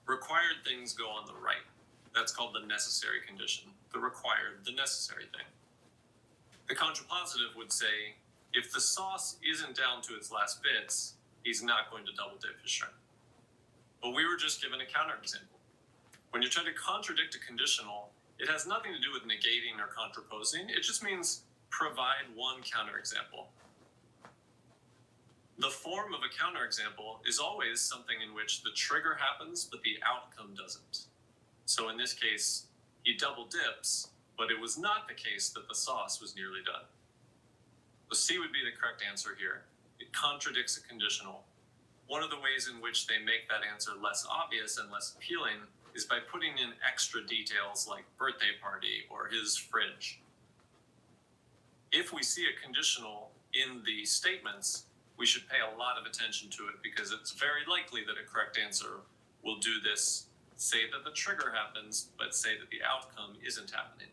Required things go on the right. That's called the necessary condition. The required, the necessary thing. The contrapositive would say, if the sauce isn't down to its last bits, he's not going to double dip his shrimp. But we were just given a counterexample. When you're trying to contradict a conditional, it has nothing to do with negating or contraposing. It just means provide one counterexample. The form of a counterexample is always something in which the trigger happens, but the outcome doesn't. So in this case, he double dips, but it was not the case that the sauce was nearly done. So C would be the correct answer here. It contradicts a conditional. One of the ways in which they make that answer less obvious and less appealing is by putting in extra details like birthday party or his fridge. If we see a conditional in the statements, we should pay a lot of attention to it because it's very likely that a correct answer will do this. Say that the trigger happens, but say that the outcome isn't happening.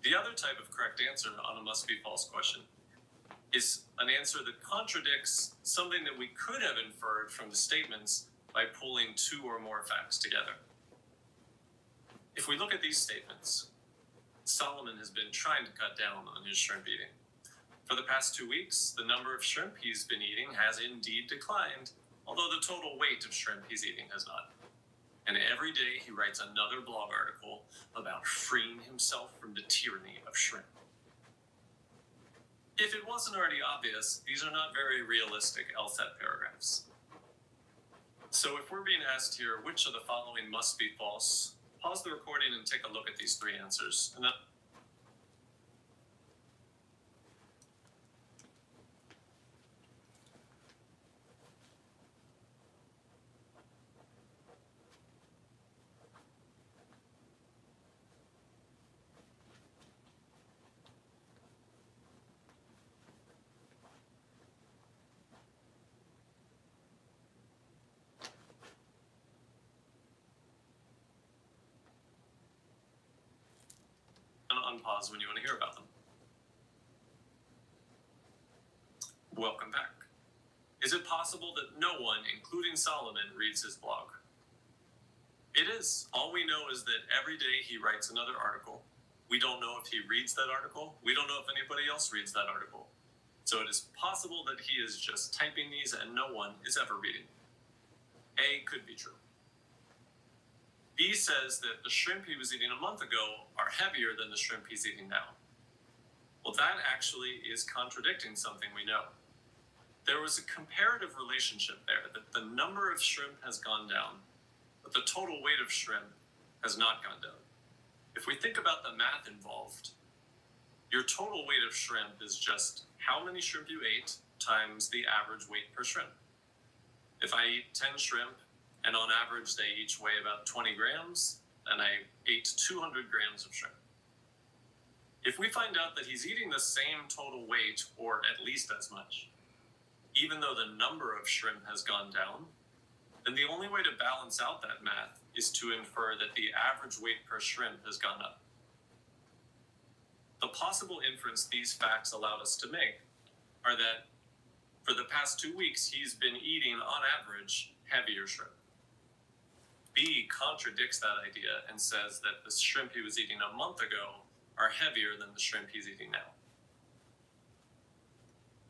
The other type of correct answer on a must be false question is an answer that contradicts something that we could have inferred from the statements by pulling two or more facts together. If we look at these statements, Solomon has been trying to cut down on his shrimp eating. For the past 2 weeks, the number of shrimp he's been eating has indeed declined, although the total weight of shrimp he's eating has not. And every day he writes another blog article about freeing himself from the tyranny of shrimp. If it wasn't already obvious, these are not very realistic LSAT paragraphs. So if we're being asked here, which of the following must be false, pause the recording and take a look at these three answers. And then unpause when you want to hear about them. Welcome back. Is it possible that no one, including Solomon, reads his blog? It is. All we know is that every day he writes another article. We don't know if he reads that article. We don't know if anybody else reads that article. So it is possible that he is just typing these and no one is ever reading. A could be true. B says that the shrimp he was eating a month ago are heavier than the shrimp he's eating now. Well, that actually is contradicting something we know. There was a comparative relationship there, that the number of shrimp has gone down, but the total weight of shrimp has not gone down. If we think about the math involved, your total weight of shrimp is just how many shrimp you ate times the average weight per shrimp. If I eat 10 shrimp, and on average they each weigh about 20 grams, then I ate 200 grams of shrimp. If we find out that he's eating the same total weight, or at least as much, even though the number of shrimp has gone down, then the only way to balance out that math is to infer that the average weight per shrimp has gone up. The possible inference these facts allowed us to make are that for the past 2 weeks, he's been eating, on average, heavier shrimp. B contradicts that idea and says that the shrimp he was eating a month ago are heavier than the shrimp he's eating now.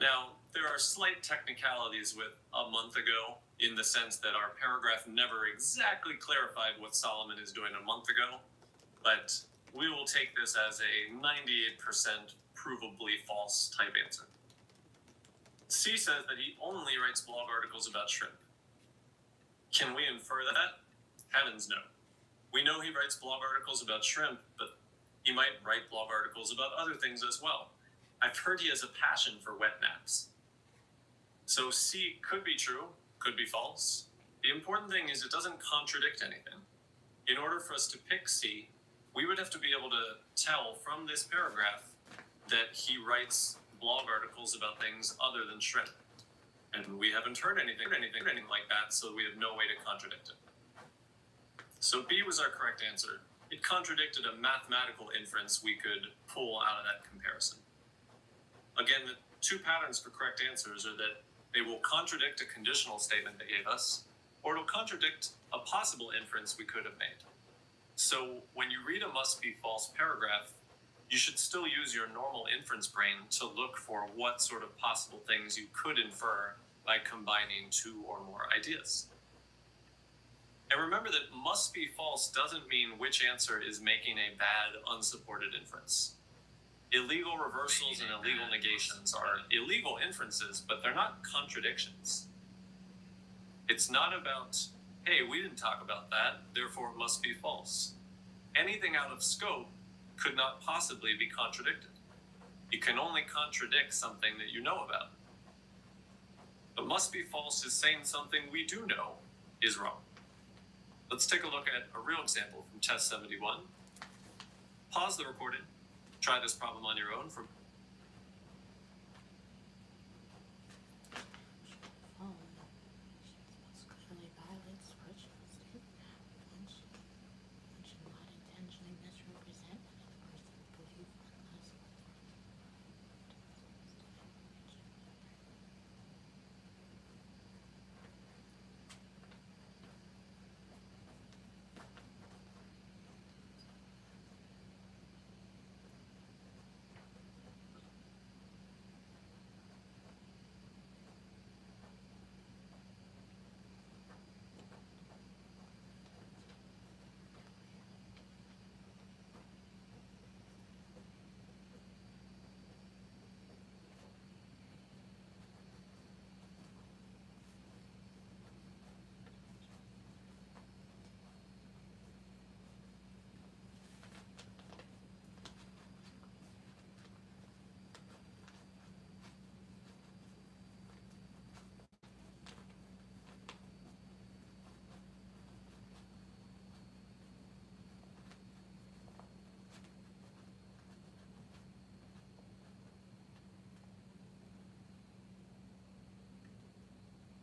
Now, there are slight technicalities with a month ago in the sense that our paragraph never exactly clarified what Solomon is doing a month ago, but we will take this as a 98% provably false type answer. C says that he only writes blog articles about shrimp. Can we infer that? Heavens no. We know he writes blog articles about shrimp, but he might write blog articles about other things as well. I've heard he has a passion for wet naps. So C could be true, could be false. The important thing is it doesn't contradict anything. In order for us to pick C, we would have to be able to tell from this paragraph that he writes blog articles about things other than shrimp. And we haven't heard anything like that, so we have no way to contradict it. So B was our correct answer. It contradicted a mathematical inference we could pull out of that comparison. Again, the two patterns for correct answers are that they will contradict a conditional statement they gave us, or it'll contradict a possible inference we could have made. So when you read a must be false paragraph, you should still use your normal inference brain to look for what sort of possible things you could infer by combining two or more ideas. And remember that must be false doesn't mean which answer is making a bad, unsupported inference. Illegal reversals and illegal negations are illegal inferences, but they're not contradictions. It's not about, hey, we didn't talk about that, therefore it must be false. Anything out of scope could not possibly be contradicted. You can only contradict something that you know about. But must be false is saying something we do know is wrong. Let's take a look at a real example from test 71. Pause the recording. Try this problem on your own. Clearly violates Schwarzschild's statement. One should not intentionally misrepresent another person's belief unless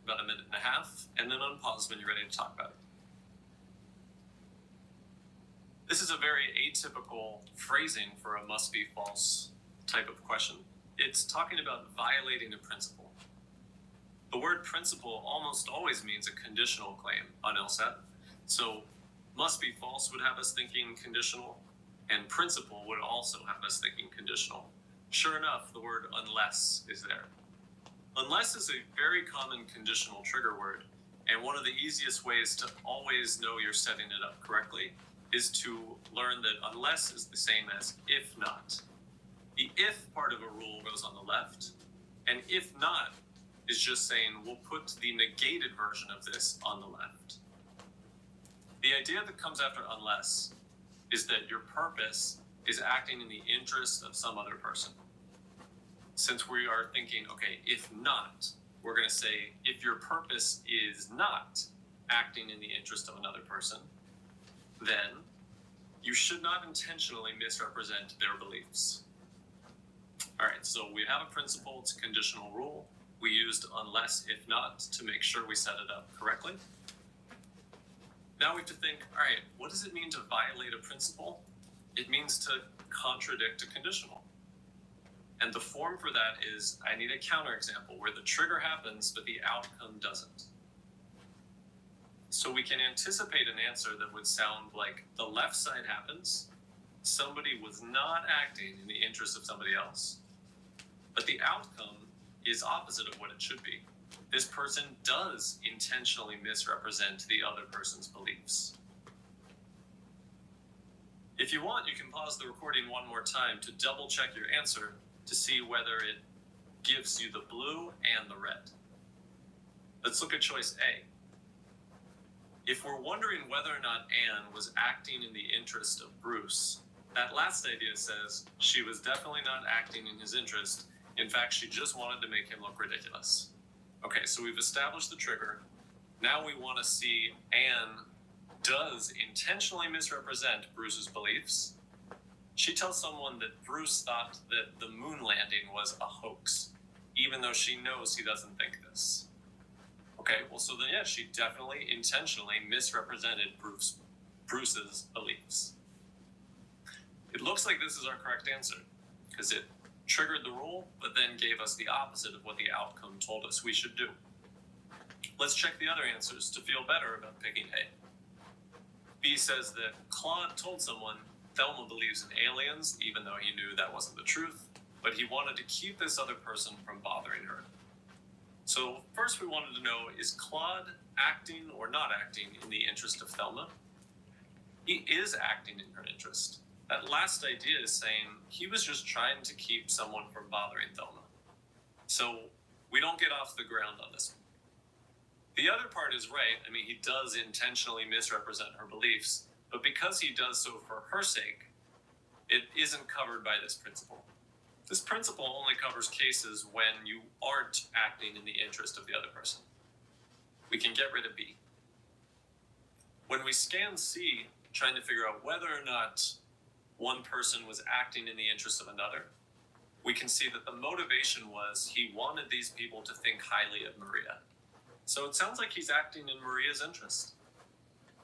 about a minute and a half, and then unpause when you're ready to talk about it. This is a very atypical phrasing for a must be false type of question. It's talking about violating a principle. The word principle almost always means a conditional claim on LSAT. So must be false would have us thinking conditional, and principle would also have us thinking conditional. Sure enough, the word unless is there. Unless is a very common conditional trigger word, and one of the easiest ways to always know you're setting it up correctly is to learn that unless is the same as if not. The if part of a rule goes on the left, and if not is just saying we'll put the negated version of this on the left. The idea that comes after unless is that your purpose is acting in the interest of some other person. Since we are thinking, okay, if not, we're going to say if your purpose is not acting in the interest of another person, then you should not intentionally misrepresent their beliefs. All right, so we have a principle, it's a conditional rule. We used unless, if not, to make sure we set it up correctly. Now we have to think, all right, what does it mean to violate a principle? It means to contradict a conditional. And the form for that is, I need a counterexample where the trigger happens, but the outcome doesn't. So we can anticipate an answer that would sound like the left side happens, somebody was not acting in the interest of somebody else, but the outcome is opposite of what it should be. This person does intentionally misrepresent the other person's beliefs. If you want, you can pause the recording one more time to double check your answer to see whether it gives you the blue and the red. Let's look at choice A. If we're wondering whether or not Anne was acting in the interest of Bruce, that last idea says she was definitely not acting in his interest. In fact, she just wanted to make him look ridiculous. Okay, so we've established the trigger. Now we want to see Anne does intentionally misrepresent Bruce's beliefs. She tells someone that Bruce thought that the moon landing was a hoax, even though she knows he doesn't think this. Okay, well, so then, yeah, she definitely intentionally misrepresented Bruce's beliefs. It looks like this is our correct answer, because it triggered the rule, but then gave us the opposite of what the outcome told us we should do. Let's check the other answers to feel better about picking A. B says that Claude told someone Thelma believes in aliens, even though he knew that wasn't the truth, but he wanted to keep this other person from bothering her. So first we wanted to know, is Claude acting or not acting in the interest of Thelma? He is acting in her interest. That last idea is saying he was just trying to keep someone from bothering Thelma. So we don't get off the ground on this one. The other part is right. I mean, he does intentionally misrepresent her beliefs, but because he does so for her sake, it isn't covered by this principle. This principle only covers cases when you aren't acting in the interest of the other person. We can get rid of B. When we scan C, trying to figure out whether or not one person was acting in the interest of another, we can see that the motivation was he wanted these people to think highly of Maria. So it sounds like he's acting in Maria's interest.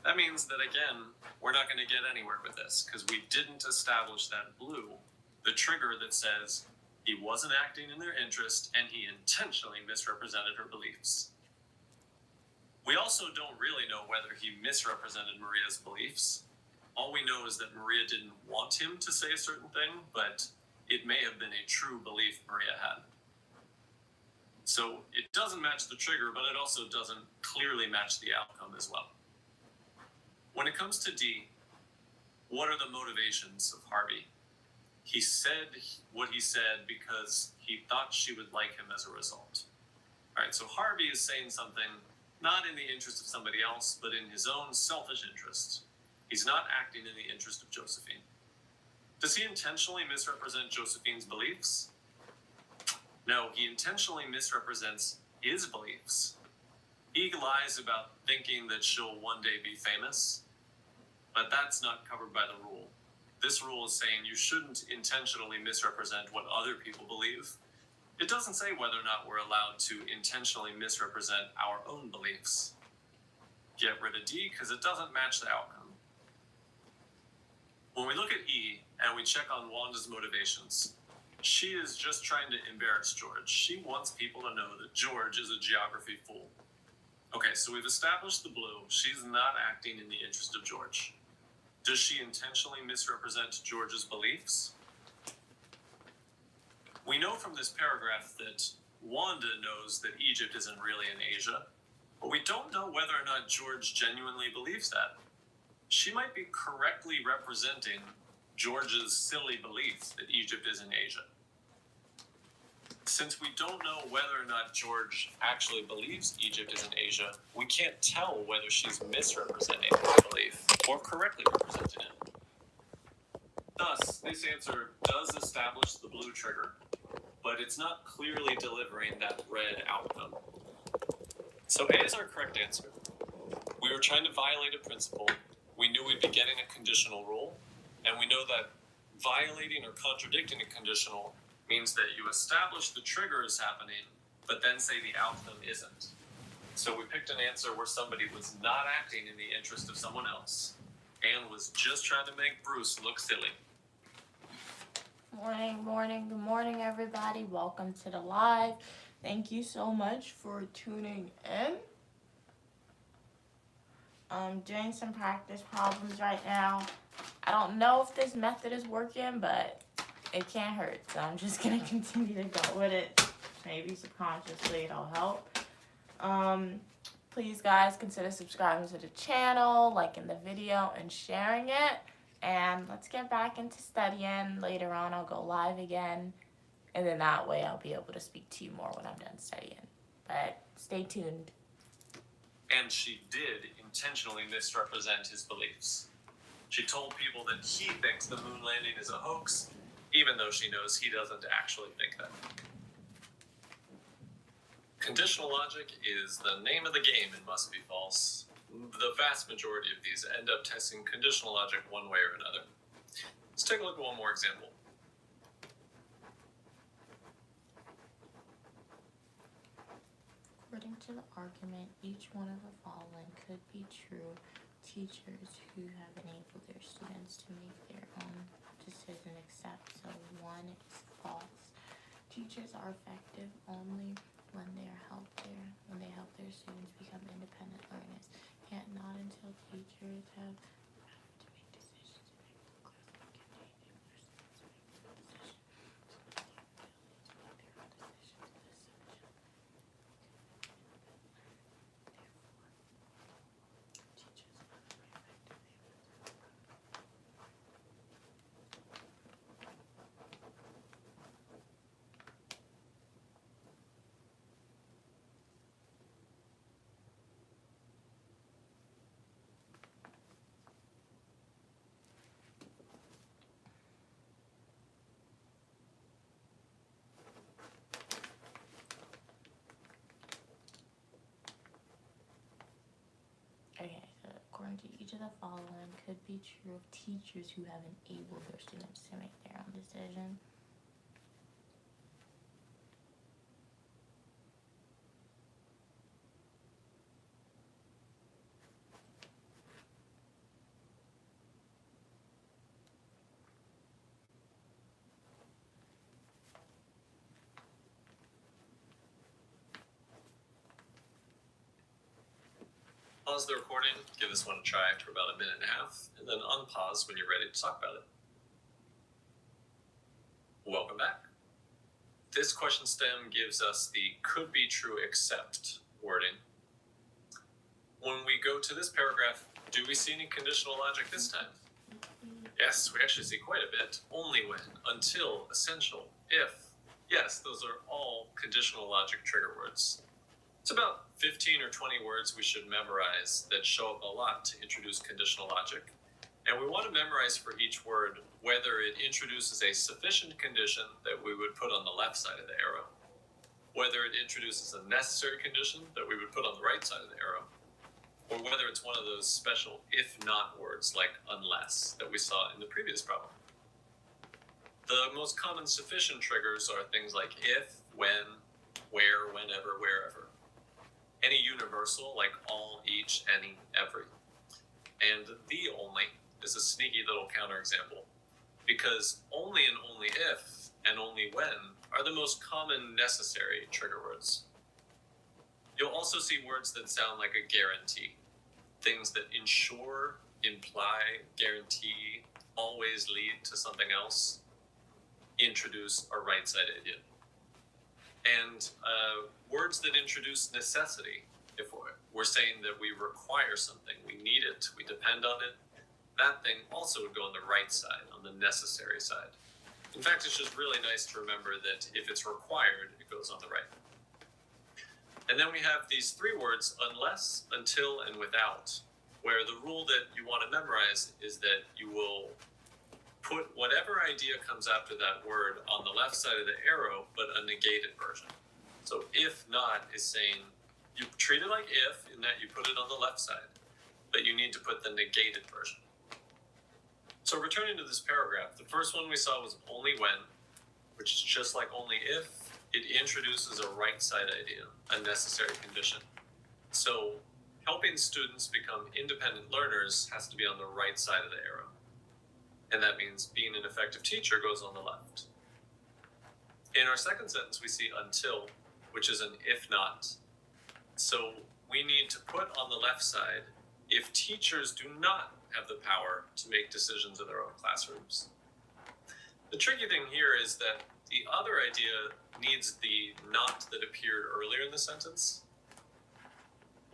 That means that, again, we're not going to get anywhere with this because we didn't establish that blue, the trigger that says he wasn't acting in their interest and he intentionally misrepresented her beliefs. We also don't really know whether he misrepresented Maria's beliefs. All we know is that Maria didn't want him to say a certain thing, but it may have been a true belief Maria had. So it doesn't match the trigger, but it also doesn't clearly match the outcome as well. When it comes to D, what are the motivations of Harvey? He said what he said because he thought she would like him as a result. All right, so Harvey is saying something not in the interest of somebody else, but in his own selfish interest. He's not acting in the interest of Josephine. Does he intentionally misrepresent Josephine's beliefs? No, he intentionally misrepresents his beliefs. He lies about thinking that she'll one day be famous, but that's not covered by the rule. This rule is saying you shouldn't intentionally misrepresent what other people believe, It doesn't say whether or not we're allowed to intentionally misrepresent our own beliefs. Get rid of D because it doesn't match the outcome. When we look at E and we check on Wanda's motivations, she is just trying to embarrass George. She wants people to know that George is a geography fool. Okay, so we've established the blue. She's not acting in the interest of George. Does she intentionally misrepresent George's beliefs? We know from this paragraph that Wanda knows that Egypt isn't really in Asia, but we don't know whether or not George genuinely believes that. She might be correctly representing George's silly belief that Egypt is in Asia. Since we don't know whether or not George actually believes Egypt is in Asia, we can't tell whether she's misrepresenting his belief or correctly representing it. Thus, this answer does establish the blue trigger, but it's not clearly delivering that red outcome. So A is our correct answer. We were trying to violate a principle. We knew we'd be getting a conditional rule, and we know that violating or contradicting a conditional means that you establish the trigger is happening, but then say the outcome isn't. So we picked an answer where somebody was not acting in the interest of someone else and was just trying to make Bruce look silly. Morning, good morning, everybody. Welcome to the live. Thank you so much for tuning in. I'm doing some practice problems right now. I don't know if this method is working, but it can't hurt, so I'm just gonna continue to go with it. Maybe subconsciously it'll help. Please, guys, consider subscribing to the channel, liking the video, and sharing it. And let's get back into studying. Later on, I'll go live again, and then that way I'll be able to speak to you more when I'm done studying. But stay tuned. And she did intentionally misrepresent his beliefs. She told people that he thinks the moon landing is a hoax, even though she knows he doesn't actually think that. Conditional logic is the name of the game in Must Be False. The vast majority of these end up testing conditional logic one way or another. Let's take a look at one more example. According to the argument, each one of the following could be true. Teachers who have enabled their students to make their own decision except so one is false. Teachers are effective only when they help their students become independent learners. Yet not until teachers have to make decisions to make the class can they enable their students to make their own decisions. So they are ability to make their own decisions is essential. Therefore, teachers are very effective able to Okay, so according to each of the following could be true of teachers who have enabled their students to make their own decision. Pause the recording, give this one a try for about a minute and a half, and then unpause when you're ready to talk about it. Welcome back. This question stem gives us the could be true except wording. When we go to this paragraph, do we see any conditional logic this time? Yes, we actually see quite a bit. Only when, until, essential, if. Yes, those are all conditional logic trigger words. It's about 15 or 20 words we should memorize that show up a lot to introduce conditional logic. And we want to memorize for each word whether it introduces a sufficient condition that we would put on the left side of the arrow, whether it introduces a necessary condition that we would put on the right side of the arrow, or whether it's one of those special if not words like unless that we saw in the previous problem. The most common sufficient triggers are things like if, when, where, whenever, wherever. Any universal like all, each, any, every. And the only is a sneaky little counterexample, because only and only if and only when are the most common necessary trigger words. You'll also see words that sound like a guarantee, things that ensure, imply, guarantee, always lead to something else, introduce a right-side idea. And words that introduce necessity, if we're saying that we require something, we need it, we depend on it, that thing also would go on the right side, on the necessary side. In fact, it's just really nice to remember that if it's required, it goes on the right. And then we have these three words, unless, until, and without, where the rule that you want to memorize is that you will put whatever idea comes after that word on the left side of the arrow, but a negated version. So if not is saying, you treat it like if, in that you put it on the left side, but you need to put the negated version. So returning to this paragraph, the first one we saw was only when, which is just like only if, it introduces a right side idea, a necessary condition. So helping students become independent learners has to be on the right side of the arrow. And that means being an effective teacher goes on the left. In our second sentence, we see until, which is an if not. So we need to put on the left side, if teachers do not have the power to make decisions in their own classrooms. The tricky thing here is that the other idea needs the not that appeared earlier in the sentence.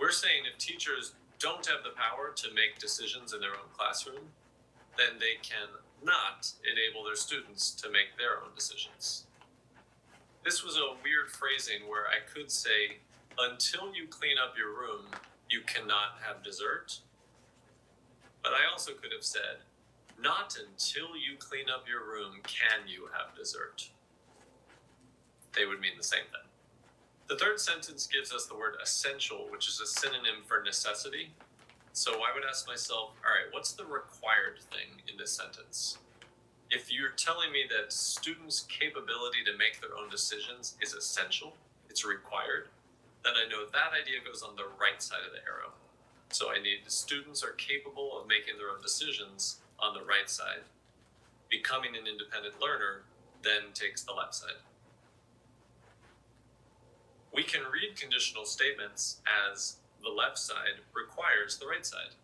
We're saying if teachers don't have the power to make decisions in their own classroom, then they can not enable their students to make their own decisions. This was a weird phrasing where I could say, until you clean up your room, you cannot have dessert. But I also could have said, not until you clean up your room can you have dessert. They would mean the same thing. The third sentence gives us the word essential, which is a synonym for necessity. So I would ask myself, all right, what's the required thing in this sentence? If you're telling me that students' capability to make their own decisions is essential, it's required, then I know that idea goes on the right side of the arrow. So I need the students are capable of making their own decisions on the right side. Becoming an independent learner then takes the left side. We can read conditional statements as the left side requires the right side.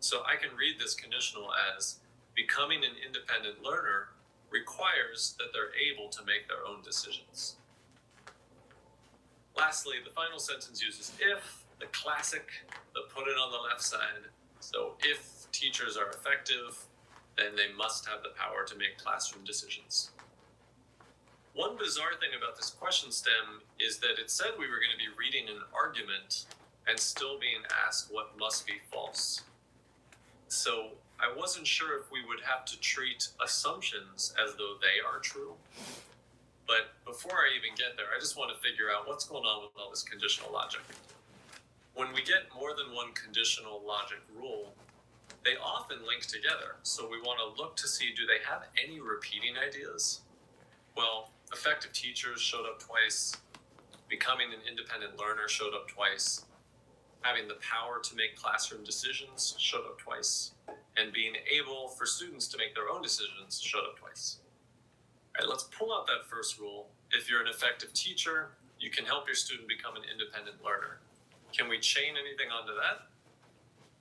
So I can read this conditional as becoming an independent learner requires that they're able to make their own decisions. Lastly, the final sentence uses if, the classic, the put it on the left side. So if teachers are effective, then they must have the power to make classroom decisions. One bizarre thing about this question stem is that it said we were going to be reading an argument and still being asked what must be false. So I wasn't sure if we would have to treat assumptions as though they are true. But before I even get there, I just want to figure out what's going on with all this conditional logic. When we get more than one conditional logic rule, they often link together. So we want to look to see, do they have any repeating ideas? Well, effective teachers showed up twice. Becoming an independent learner showed up twice. Having the power to make classroom decisions showed up twice. And being able for students to make their own decisions showed up twice. All right, let's pull out that first rule. If you're an effective teacher, you can help your student become an independent learner. Can we chain anything onto that?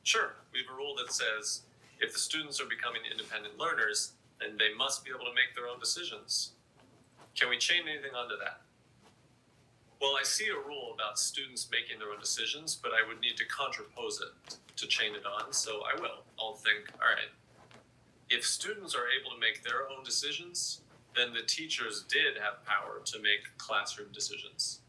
Sure, we have a rule that says if the students are becoming independent learners, then they must be able to make their own decisions. Can we chain anything onto that? Well, I see a rule about students making their own decisions, but I would need to contrapose it to chain it on, so I will. I'll think, all right, if students are able to make their own decisions, then the teachers did have power to make classroom decisions.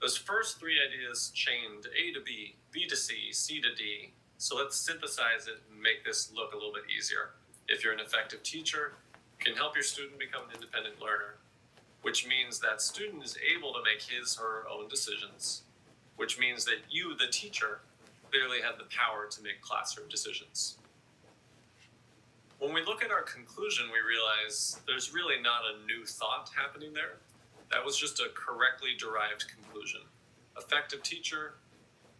Those first three ideas chained A to B, B to C, C to D. So let's synthesize it and make this look a little bit easier. If you're an effective teacher, you can help your student become an independent learner, which means that student is able to make his or her own decisions, which means that you, the teacher, clearly have the power to make classroom decisions. When we look at our conclusion, we realize there's really not a new thought happening there. That was just a correctly derived conclusion. Effective teacher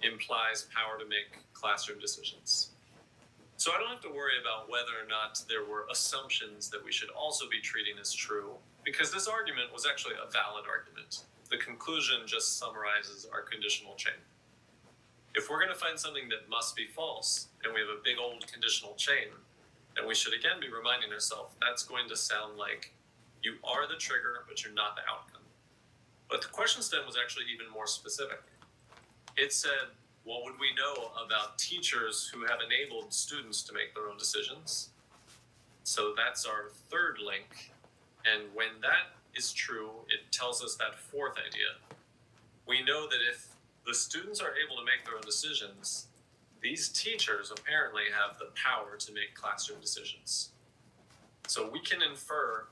implies power to make classroom decisions. So I don't have to worry about whether or not there were assumptions that we should also be treating as true, because this argument was actually a valid argument. The conclusion just summarizes our conditional chain. If we're going to find something that must be false, and we have a big old conditional chain, then we should again be reminding ourselves that's going to sound like you are the trigger, but you're not the outcome. But the question stem was actually even more specific. It said, what would we know about teachers who have enabled students to make their own decisions? So that's our third link. And when that is true, it tells us that fourth idea. We know that if the students are able to make their own decisions, these teachers apparently have the power to make classroom decisions. So we can infer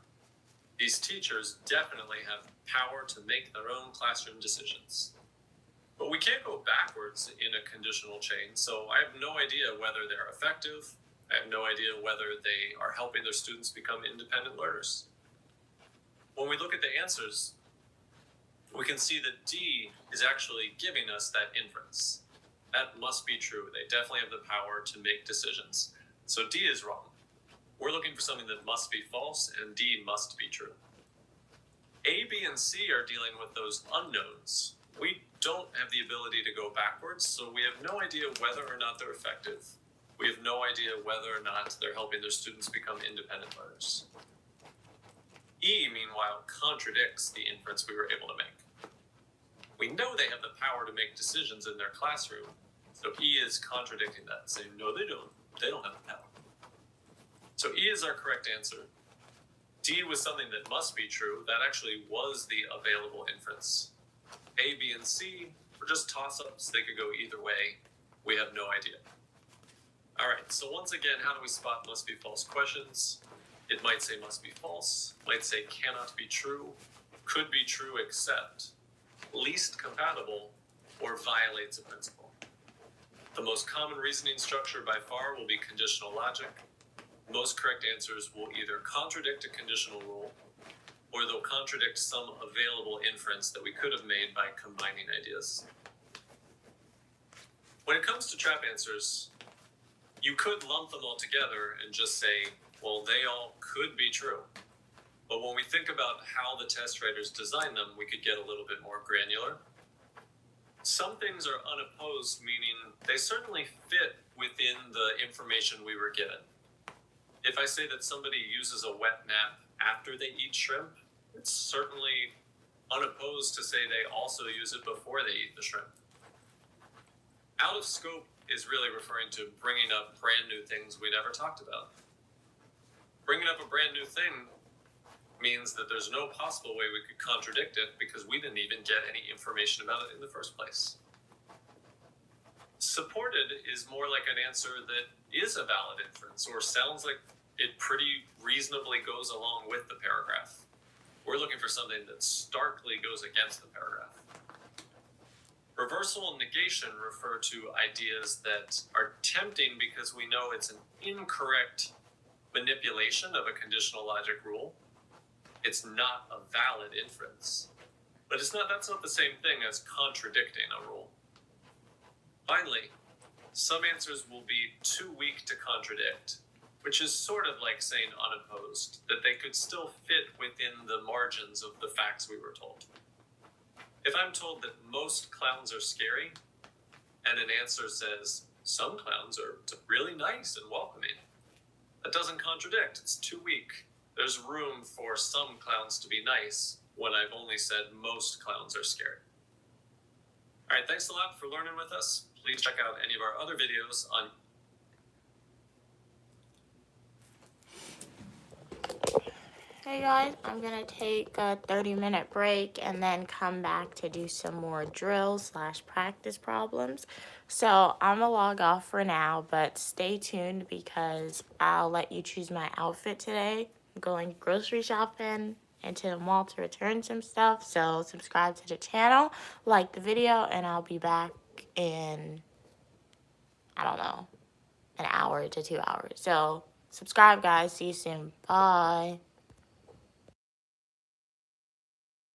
these teachers definitely have power to make their own classroom decisions. But we can't go backwards in a conditional chain, so I have no idea whether they're effective. I have no idea whether they are helping their students become independent learners. When we look at the answers, we can see that D is actually giving us that inference. That must be true. They definitely have the power to make decisions. So D is wrong. We're looking for something that must be false, and D must be true. A, B, and C are dealing with those unknowns. We don't have the ability to go backwards, so we have no idea whether or not they're effective. We have no idea whether or not they're helping their students become independent learners. E, meanwhile, contradicts the inference we were able to make. We know they have the power to make decisions in their classroom, so E is contradicting that, saying, no, they don't. They don't have the power. So E is our correct answer. D was something that must be true. That actually was the available inference. A, B, and C were just toss-ups. They could go either way. We have no idea. All right, so once again, how do we spot must be false questions? It might say must be false, might say cannot be true, could be true except, least compatible, or violates a principle. The most common reasoning structure by far will be conditional logic. Most correct answers will either contradict a conditional rule, or they'll contradict some available inference that we could have made by combining ideas. When it comes to trap answers, you could lump them all together and just say, well, they all could be true. But when we think about how the test writers designed them, we could get a little bit more granular. Some things are unopposed, meaning they certainly fit within the information we were given. If I say that somebody uses a wet nap after they eat shrimp, it's certainly unopposed to say they also use it before they eat the shrimp. Out of scope is really referring to bringing up brand new things we never talked about. Bringing up a brand new thing means that there's no possible way we could contradict it because we didn't even get any information about it in the first place. Supported is more like an answer that is a valid inference or sounds like it pretty reasonably goes along with the paragraph. We're looking for something that starkly goes against the paragraph. Reversal and negation refer to ideas that are tempting because we know it's an incorrect manipulation of a conditional logic rule. It's not a valid inference. But that's not the same thing as contradicting a rule. Finally, some answers will be too weak to contradict, which is sort of like saying unopposed, that they could still fit within the margins of the facts we were told. If I'm told that most clowns are scary, and an answer says some clowns are really nice and welcoming, that doesn't contradict, it's too weak. There's room for some clowns to be nice when I've only said most clowns are scary. All right, thanks a lot for learning with us. Please check out any of our other videos on Hey guys, I'm gonna take a 30-minute break and then come back to do some more drills / practice problems. So I'm gonna log off for now, but stay tuned because I'll let you choose my outfit today. I'm going grocery shopping and to the mall to return some stuff. So subscribe to the channel, like the video, and I'll be back in, I don't know, an hour to 2 hours. So subscribe guys, see you soon, bye.